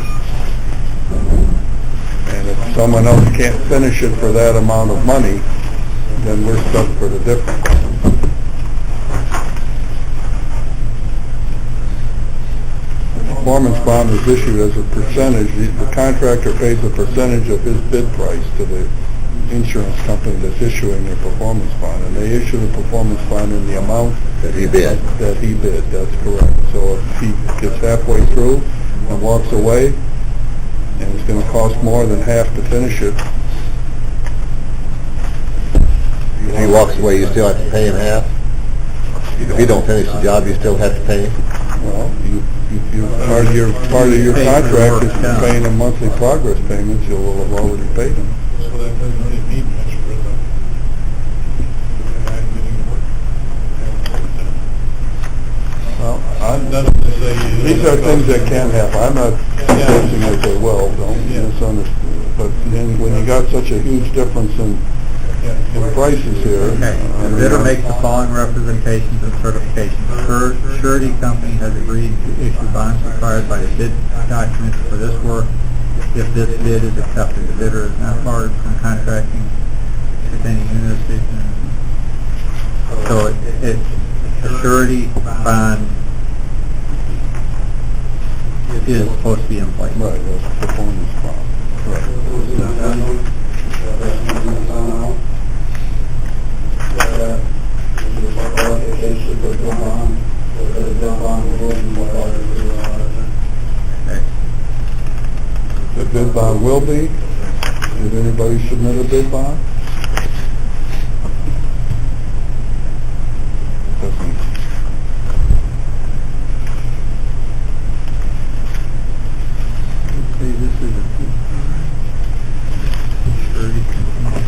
And if someone else can't finish it for that amount of money, then we're stuck for the difference. The performance bond is issued as a percentage, the contractor pays a percentage of his bid price to the insurance company that's issuing the performance bond, and they issue the performance bond in the amount That he bid. that he bid, that's correct. So if he gets halfway through and walks away, and it's gonna cost more than half to finish it. If he walks away, you still have to pay him half? If he don't finish the job, you still have to pay him? Well, part of your Pay for contract is work done. paying him monthly progress payments, you'll have already paid him. So that doesn't really need much for the guy getting work. Well, Nothing to say. these are things that can happen. I'm not suggesting that they will, don't Yeah. misunderstand. But then when you got such a huge difference in prices here. Okay, I the mean, bidder makes the following representations and certifications. Surety company has agreed to issue bonds required by the bid documents for this work. If this bid is accepted, the bidder is not barred from contracting with any municipal. So a surety bond is supposed to be in place. Right, that's a performance bond. Okay. The bid bond will be? Did anybody submit a bid bond? Doesn't. Okay, this is a surety company.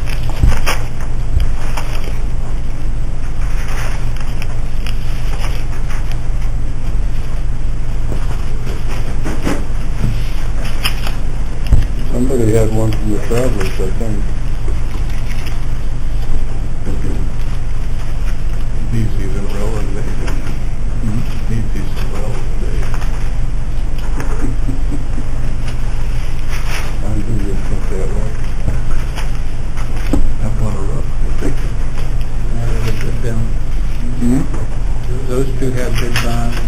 Somebody had one from the Travelers, I think. Needs these in relevant days. Needs these in relevant days. I think you'd think that way. Up on a roof. Those two have bid bonds.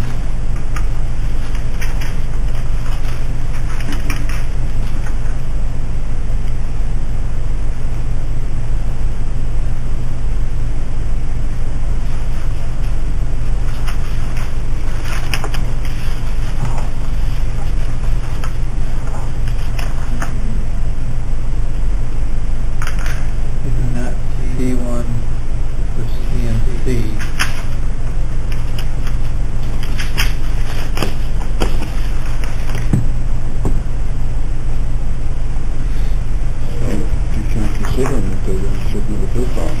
I do not see one for CNC. So you can't consider them if they didn't submit a bid bond.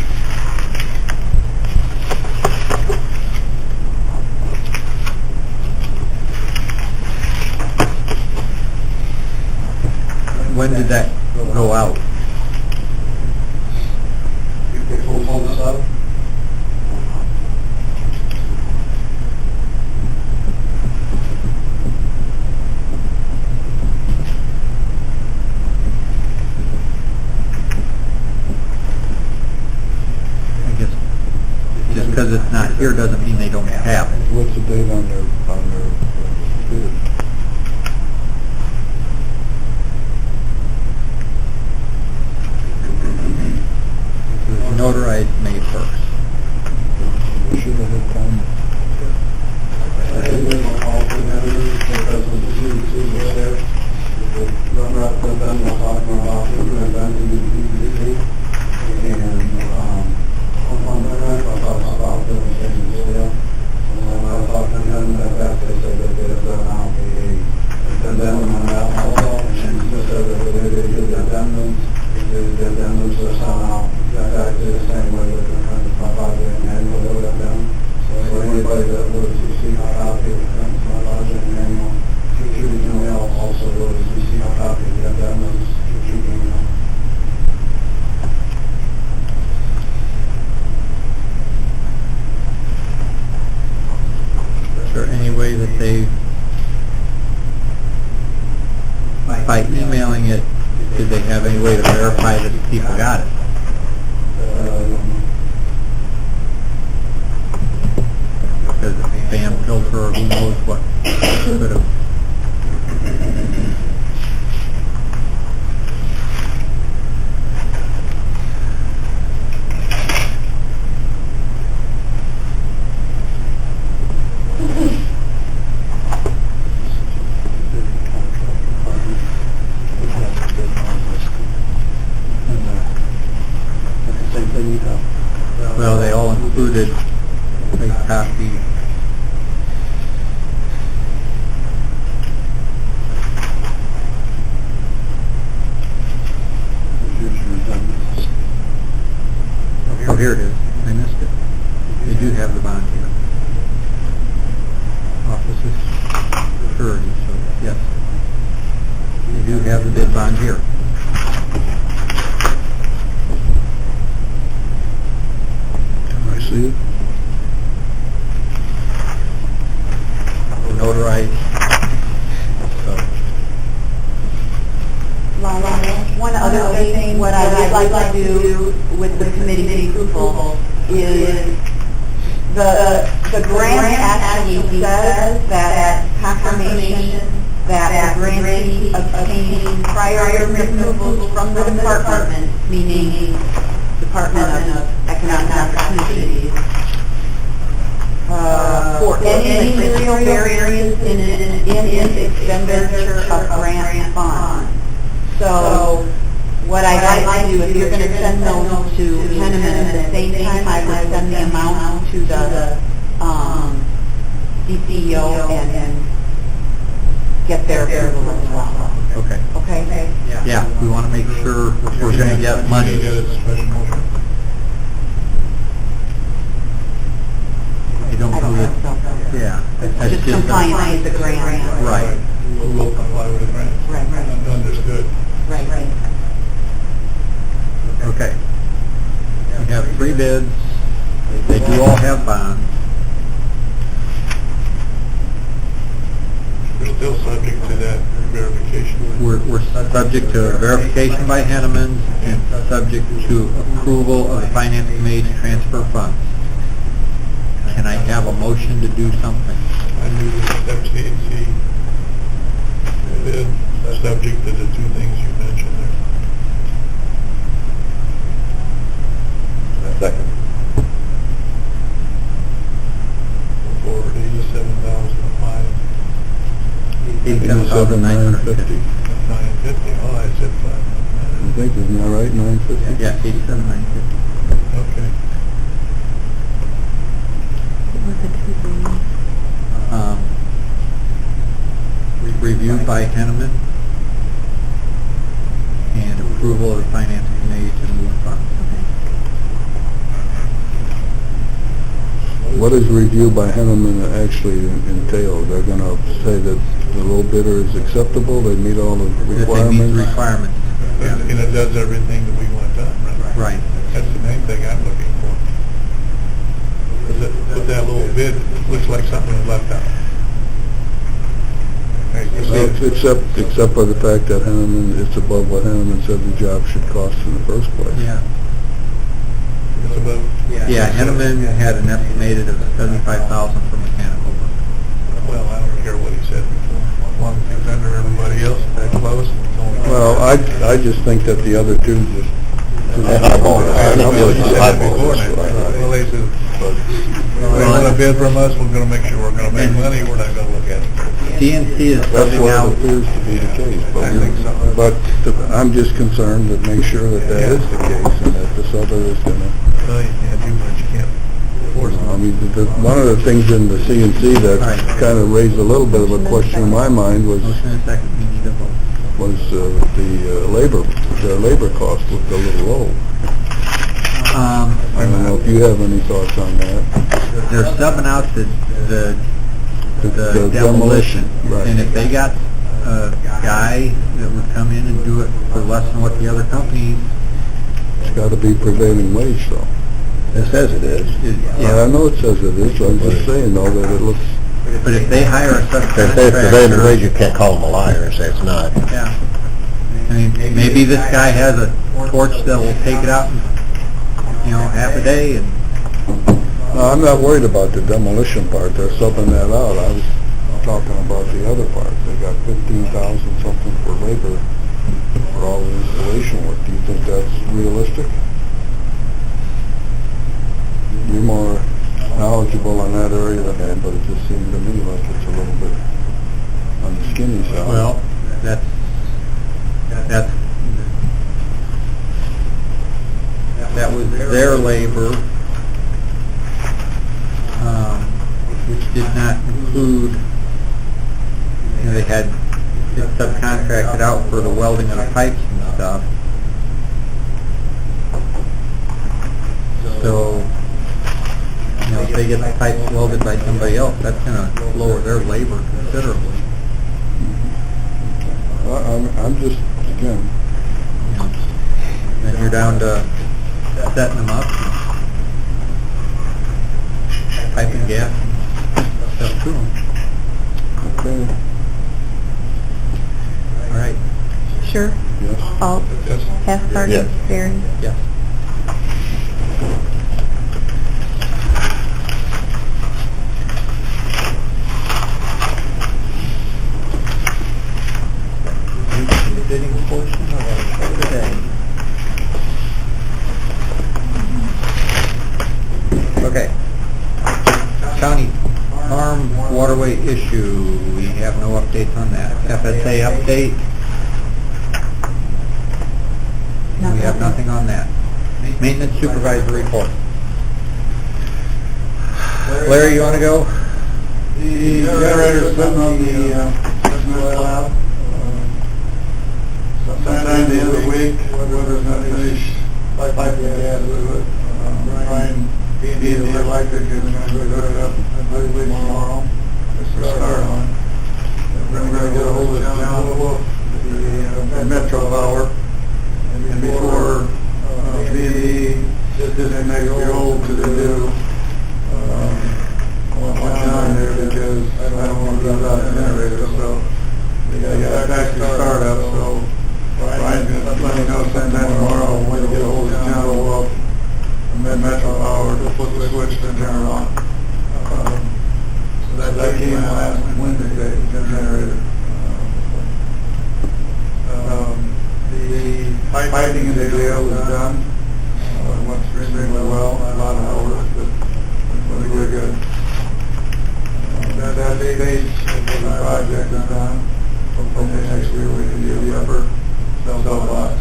When did that go out? I guess just because it's not here doesn't mean they don't have it. What's the date on their bid? It was notarized May 1st. We should have had time. Anybody that was receiving a copy of the my budget manual, future email also was receiving a copy of the addendums, future email. Is there any way that they, by emailing it, did they have any way to verify that people got it? Because the spam filter or who knows what could have. included a copy. Oh, here it is. I missed it. They do have the bond here. Offices, security, so yes. They do have the bid bond here. Can I see it? Notarized. So, One other thing, what I would like to do with the committee approval is the grant actually says that confirmation that the grantee obtained prior approvals from the department, meaning Department of Economic Opportunities, for any material variance in expenditure of grant funds. So what I'd like to do, if you're going to send those to Henneman, at the same time, I would send the amount to the DPO and get their approval as well. okay. Okay? Yeah, we want to make sure if we're going to get money. Get a special motion. I don't I know don't that, think so. yeah. that's Just compliance with the grant. Right. We will comply with the grant. Right. Understood. Right. Okay. We have 3 bids. They do all have bonds. We're still subject to that verification. We're subject to verification by Henneman and subject to approval of the Finance Committee to transfer funds. Can I have a motion to do something? I move to accept C&C bid, subject to the 2 things you mentioned there. Second. For $87,500. 87,950. 950, oh, I said I think, isn't that right, 950? Yeah, 87,950. 5. Okay. Reviewed by Henneman and approval of the Finance Committee to move funds. What does review by Henneman actually entail? They're gonna say that the low bidder is acceptable, they meet all the If they meet the requirements? requirements. And it does everything that we want done, right? Right. That's the main thing I'm looking for. With that little bid, it looks like something was left out. Hey, Except for the fact that Henneman, it's above what Henneman said the job should cost in the first place. Yeah. It's about, Yeah, Henneman had an estimated of $75,000 for mechanical work. well, I don't care what he said before. As long as he's under everybody else that close. it's only- Well, I just think that the other two just... Well, they said, they want a bid from us, we're gonna make sure we're gonna make money, we're not gonna look at it. CNC is That's subbing what out, it appears to be the case, I think so. but I'm just concerned to make sure that that is the case, and that this other is gonna... Well, you can't do much, you can't force them. I mean, one of the things in the CNC that Right. kind of raised a little bit of a question in my mind was motion and second, we need a vote. their labor cost looked a little low. I don't know if you have any thoughts on that. They're subbing out the The demolition. right. And if they got a guy that would come in and do it for less than what the other companies, It's got to be prevailing wage, though. It says it is. I know it says it is, but I'm just saying, though, that it looks... but if they hire a If they say it's prevailing wage, subcontractor, you can't call them a liar and say it's not. yeah. I mean, maybe this guy has a torch that will take it out in, half a day and, No, I'm not worried about the demolition part, they're subbing that out. I was talking about the other part. They got 15,000 something for labor for all the installation work. Do you think that's realistic? You're more knowledgeable in that area than I am, but it just seemed to me like it's a little bit on the skinny side. well, that was their labor which did not include, you know, they had it subcontracted out for the welding of the pipes and stuff. So, you know, if they get the pipes welded by somebody else, that's gonna lower their labor considerably. I'm just, again, You know. Then you're down to setting them up, piping gas and stuff to them. okay, All right. Sure. yes. All, Yes. Hess, Yes. Barry. Yes. Bidding portion of our show today. Okay. County Farm waterway issue, we have no updates on that. FSA update, we have nothing on that. Maintenance supervisor report. Larry, you wanna go? The generator's sitting on the, lab. Sometime at the end of the week, weather's not finished, piping gas with it. Brian, being the electric, is going to hook it up, I believe tomorrow. It's to start on. We're going to get a hold of John Wolf, the Metro Power. And before, B&E, just make the old to the new. I want John there because I don't want to leave out the generator, so they got to get back to startup, so Brian's going to let me know sometime tomorrow when to get a hold of John Wolf and then Metro Power to flip the switch to turn it on. So that came last Wednesday, the generator. The piping in the jail is done. It went extremely well, a lot of hours, but it was really good. That stage of the project is done. Hopefully next year we can do the upper cell box.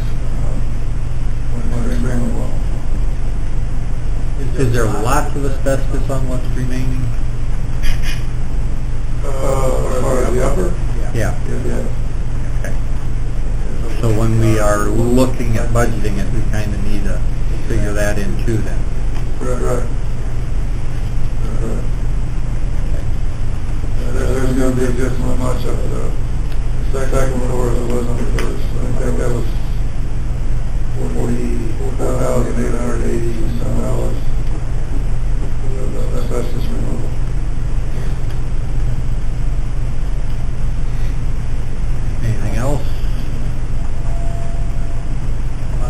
Went extremely well. Is there lots of asbestos on what's remaining? As far as the upper? Yeah. Yeah. Okay. So when we are looking at budgeting it, we kind of need to figure that in too then. Right. There's going to be just as much of the second floor as it was on the first. I think that was $44,880 some dollars. That's just removal. Anything else?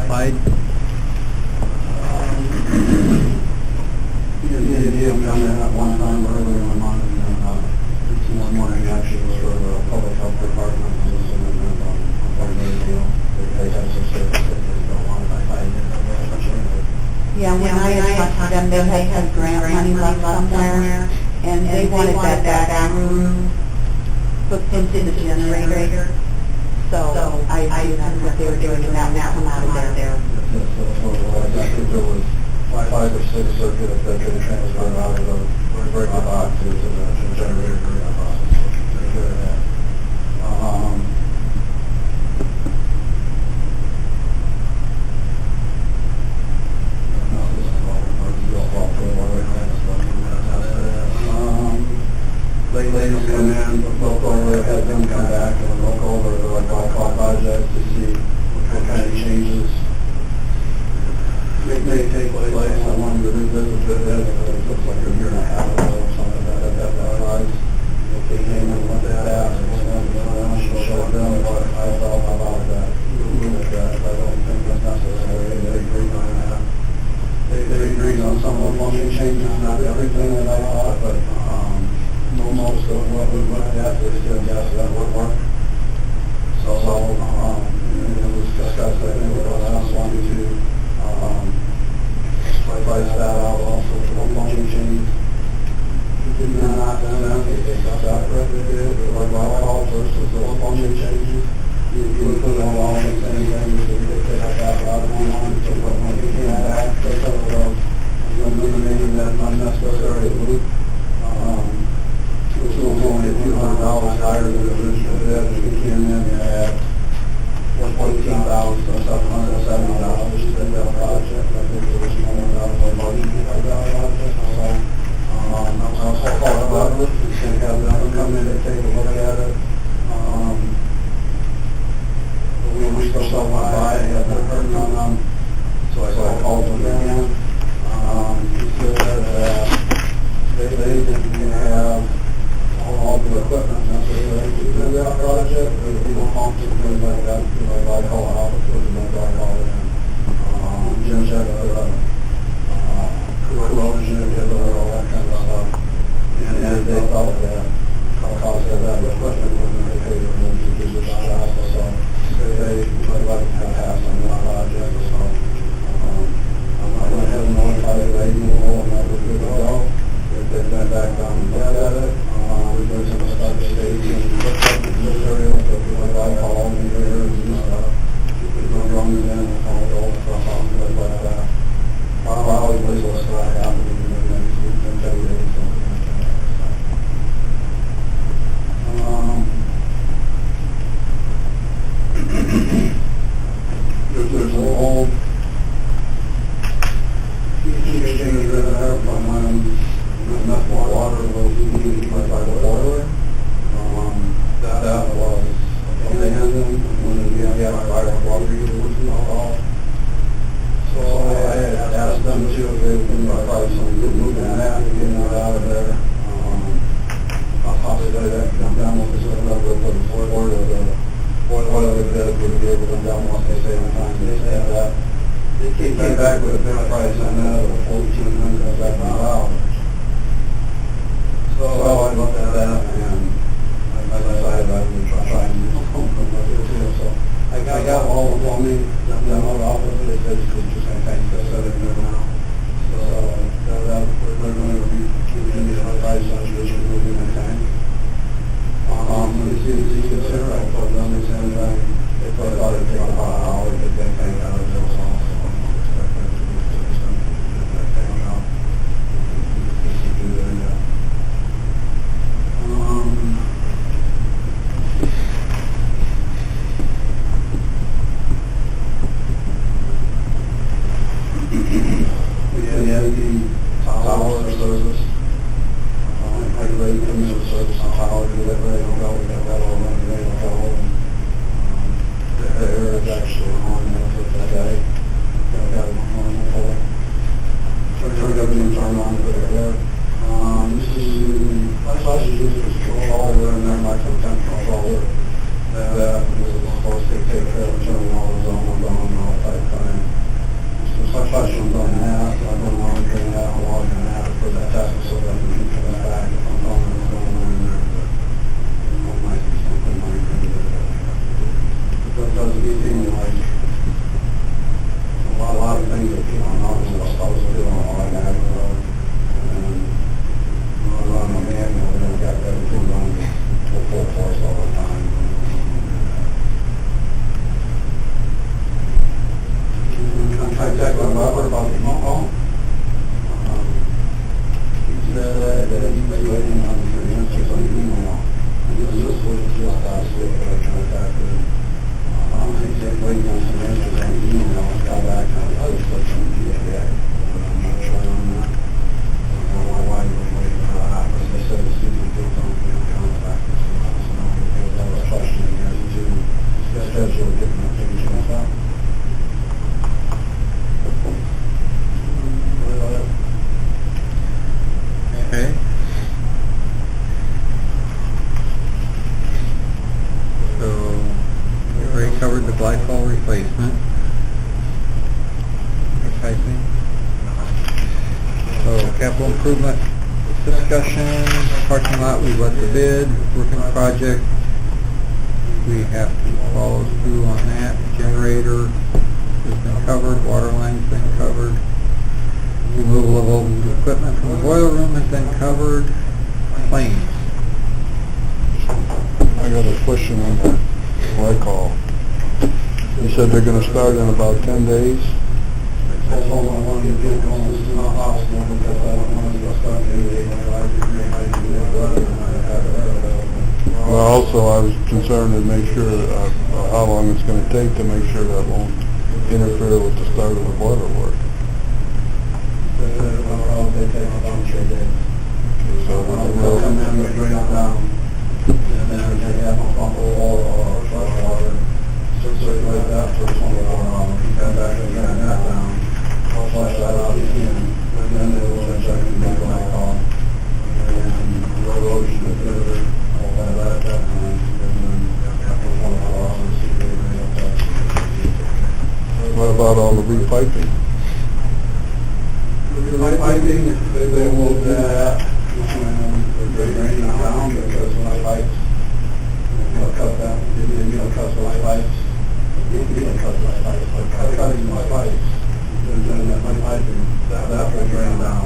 Clyde? Yeah, I'm coming in at one time earlier in the month, and one morning actually was for the public health department, they have some services that they don't want to buy. Yeah, when I talked to them, they had grant money left somewhere, and they wanted that back room hooked into the generator. So I assumed that they were doing that now come out of there. I think there was 5 or 6 circuits that could transfer out of the breaker box into the generator process. They're good at that. Ladies come in, look over, have them come back and look over the call project to see what kind of changes may take place. I wanted to revisit it, it looks like a year and a half ago or something that price. If they came and looked at that, and showed them what I felt about that. I don't think that's necessary, they agreed on that. They agreed on some of the function changes, not everything that I thought, but most of what we looked at, they said, yes, that would work. So, it was discussed, I think, with us wanting to price that out also for the function change. Did not them, they separate it, like all versus the function changes. You put it all in the same thing, so we could take that out of the one, so when we came back, they said, well, eliminating that unnecessary loop. few $100 higher than the original bid. We came in at $14,770 to bid that project. I think it was more than our budget for that project. So, I'll call it up, and have them come in and take a look at it. We still don't want to buy it, have not heard from them, so I called them again. He said that they didn't have all the equipment necessary to do that project, but people pumps and things like that, like all out, Jim said, corrosion inhibitor, all that kind of stuff. And they thought that cost of that equipment when they paid for them to do the job, so they would like to pass on that project, so I went ahead and notified the lady, and that was good to go. They went back down and looked at it, we're doing some stuff today, and looked at the material, so we went by all the areas and stuff. We went running in and all the stuff out, and like that. Probably was what's going to happen in the next week, and 10 days, something like that. There's an old heat exchanger there from when enough water was needed by the boiler. That was abandoned when we had fire water heaters and all. So I had asked them to, if they would give me a price on moving that and getting it out of there. Possibly that could come down with the board of the boiler bid would be able to come down once they say the time. They said that they came back with a bid price on that of $1,470. So I looked at that and I decided I would try and do something with it too. So I got all the plumbing demoed off of it. It's just going to set it there now. So we're going to be giving me a price on this moving the tank. When the CDC gets there, I told them they said that they thought it'd take about an hour to get that tank out of there. So I'm not expecting it to be something to get that tank out. Just to do that. We had the tower service. I ready to come in the service on tower, do that ready to go. We got that all running, ready to go. The air is actually on there for that day. Got it on the pole. Turned everything turned on for the air. This is controller and then my content controller that was supposed to take care of turning all the zones on and all that time. Some questions on that, so I don't know if I'm that long and have it for that test so that we can come back if I'm on what's going on in there. But it might be something like that. It doesn't seem like a lot of things that people are not supposed to do on all that. And we're on a manual, and we got everything running full force all the time. Contact with Robert about the phone. He said that he was waiting on the answers on the email. And this was just last week that I contacted him. He said waiting on some answers on the email and got back on the other stuff on the GAA. I'm not sure on that. I don't know why he was waiting for that, but they said as soon as they don't be in contact with us. So I was questioning as to schedule different things and stuff. Okay. So, we already covered the glycol replacement. Recycling. So, capital improvement discussion, parking lot, we let the bid, roofing project, we have to follow through on that. Generator has been covered, water line's been covered. Removal of old equipment from the boiler room has been covered. Claims. I got a question on that glycol. You said they're gonna start in about 10 days? I told him I wanted to get going as soon as possible because I don't want to go start any day when I do my brother and I have it. Well, also, I was concerned to make sure, how long it's gonna take to make sure that won't interfere with the start of the boiler work. So, They'll come in, they bring it down, and then they have a pump or flush water, circulate that for 24 hours, come back and bring that down, flush that out again, and then they will check and make a call. And erosion is good, all that at that time, and then after 24 hours, see if they bring it up. what about all the repiping? Piping, they will do that when they're draining down, because when I pipes, cut them, cut those pipes, cut those pipes, but cutting my pipes, and then my piping, that will drain down,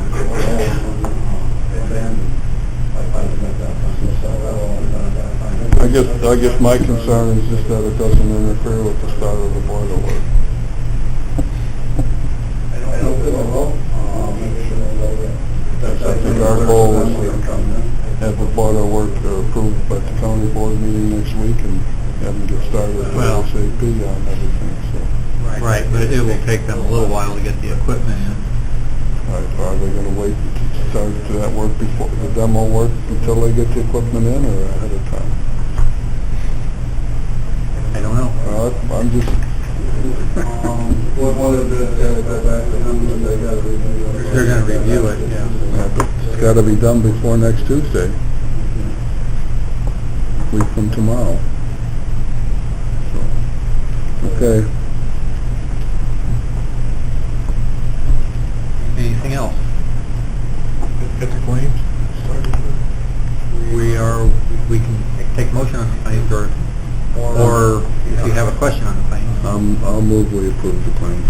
abandoned, my piping at that time, so that will all be done at that time. I guess my concern is just that it doesn't interfere with the start of the boiler work. I don't think it will, make sure that I think our goal is to have the boiler work approved by the county board meeting next week and have them get started Well- ASAP on everything, so. Right, but it will take them a little while to get the equipment in. Are they gonna wait to start that work before, the demo work, until they get the equipment in, or ahead of time? I don't know. I'm just, What is it, go back to them, and they gotta review it. They're gonna review it, yeah. but it's gotta be done before next Tuesday. Week from tomorrow. So, okay. Anything else? Get the claims started. We can take motion on the claims, or if you have a question on the claims. I'll move we approve the claims.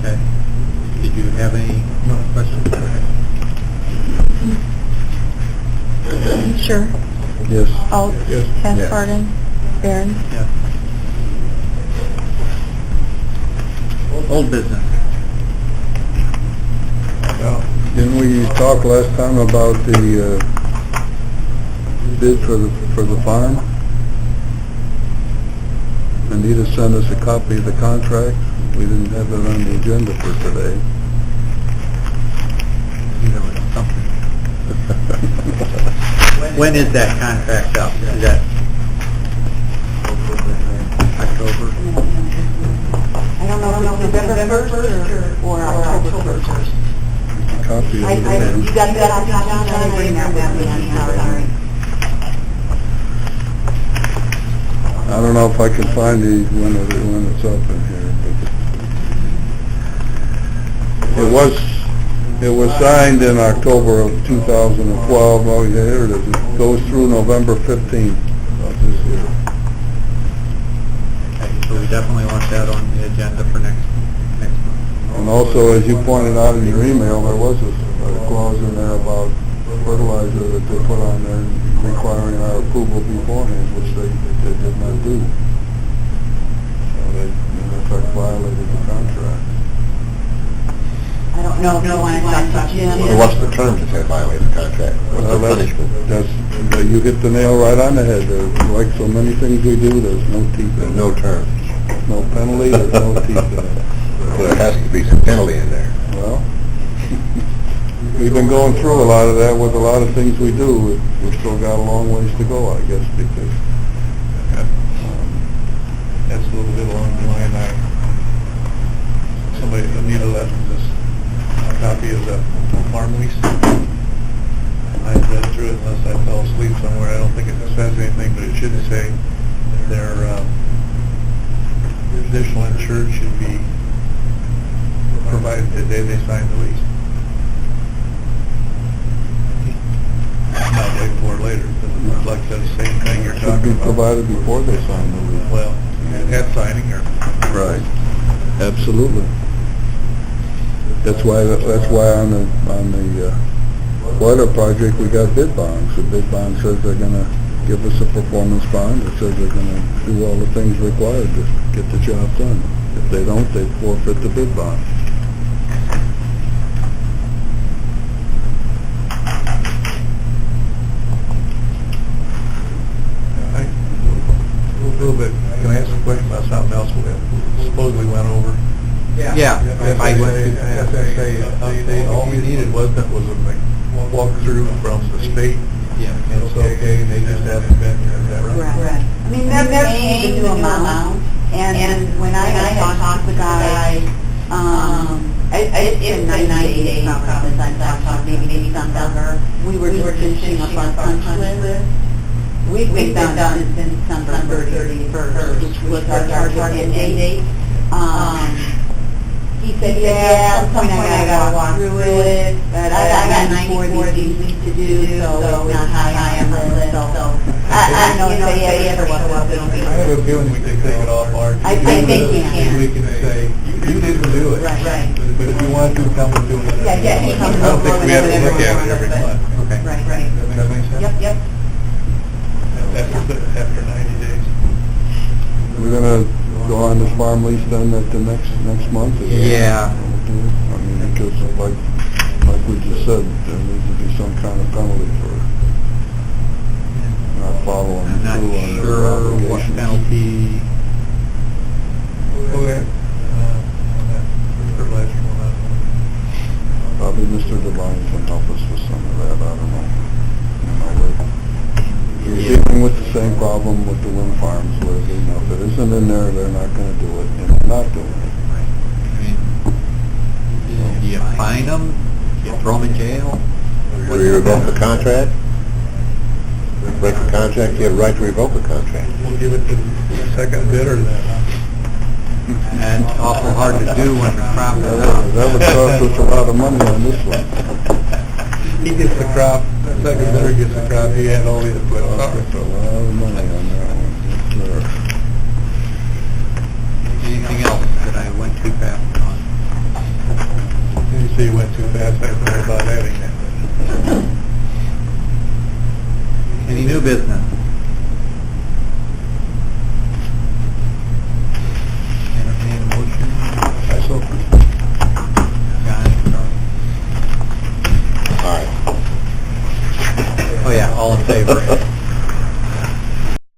Okay. Did you have any questions? Sure. Yes. Alt, Yes. Yes. Barden, Barron. Yeah. Old business. Well, Didn't we talk last time about the bid for the farm? Anita sent us a copy of the contract. We didn't have it on the agenda for today. There was something. When is that contract up? Is that October? I don't know if it's November 1st or October 1st. Copy of You the got that, John, I didn't bring that with me, I'm sorry. I don't know if I can find when it's up in here, but it was signed in October of 2012. Oh, yeah, here it is. It goes through November 15th of this year. Okay, so we definitely want that on the agenda for next month. And also, as you pointed out in your email, there was a clause in there about fertilizer that they put on there requiring our approval beforehand, which they did not do. So they, in effect, violated the contract. I don't know if you want to talk to Jim. So what's the terms if they violate the contract? What's the punishment? You hit the nail right on the head. There's, like so many things we do, there's no teeth in There's it. no terms. No penalty, there's no teeth in it. So there has to be some penalty in there. Well, we've been going through a lot of that with a lot of things we do. We've still got a long ways to go, I guess, because that's a little bit along the line. Anita left us a copy of the farm lease. I read through it unless I fell asleep somewhere. I don't think it says anything, but it should say their additional insurance should be provided the day they sign the lease. Not wait for it later, because it looks like the same thing you're should talking be about. provided before they sign the lease. Well, at signing or... Right. Absolutely. That's why on the boiler project we got bid bonds. The bid bond says they're gonna give us a performance bond. It says they're gonna do all the things required to get the job done. If they don't, they forfeit the bid bond. little bit, can I ask a question about something else we supposedly went over? Yeah, if I went to, FSA update, all we needed was a walkthrough from the state. Yeah. And it's okay, they just haven't been here, is that right? Right. I mean, they're paying the new amount, and when I had talked to the guy, it's been 90 days probably since I've talked, maybe December. We were just finishing up our punch list. We've been done since December 31st, which was our target end date. He said, yeah, at some point I gotta walk through it, but I got 94 these weeks to do, so it's not high on the list, so I don't know if they ever show up, it'll be. I have a feeling we can take it off our. I think we can. We can say, you didn't do it. Right. But if you want to, come and do it. Yeah, he comes I don't think over we have to look at it and every everything. month. okay. Right. Does that make sense? Yep. After 90 days. We're gonna go on this farm lease then at the next month? is that Yeah. what we'll do? I mean, because like we just said, there needs to be some kind of penalty for not following I'm not through on their sure what obligations. penalty, Okay. Mr. Ledger will not. Probably Mr. Devine can help us with some of that, I don't know. You know, we're dealing with the same problem with the wind farms, where, you know, if it isn't in there, they're not gonna do it, and they're not doing it. I mean, do you fine them, you throw them in jail? Do you revoke the contract? Break the contract, you have a right to revoke a contract. We'll give it to the second bidder then, huh? And it's awful hard to do when the crop is That would cost us a lot of money on this one. He gets the crop, the second bidder gets the crop, he had all the equipment. Cost us a lot of money on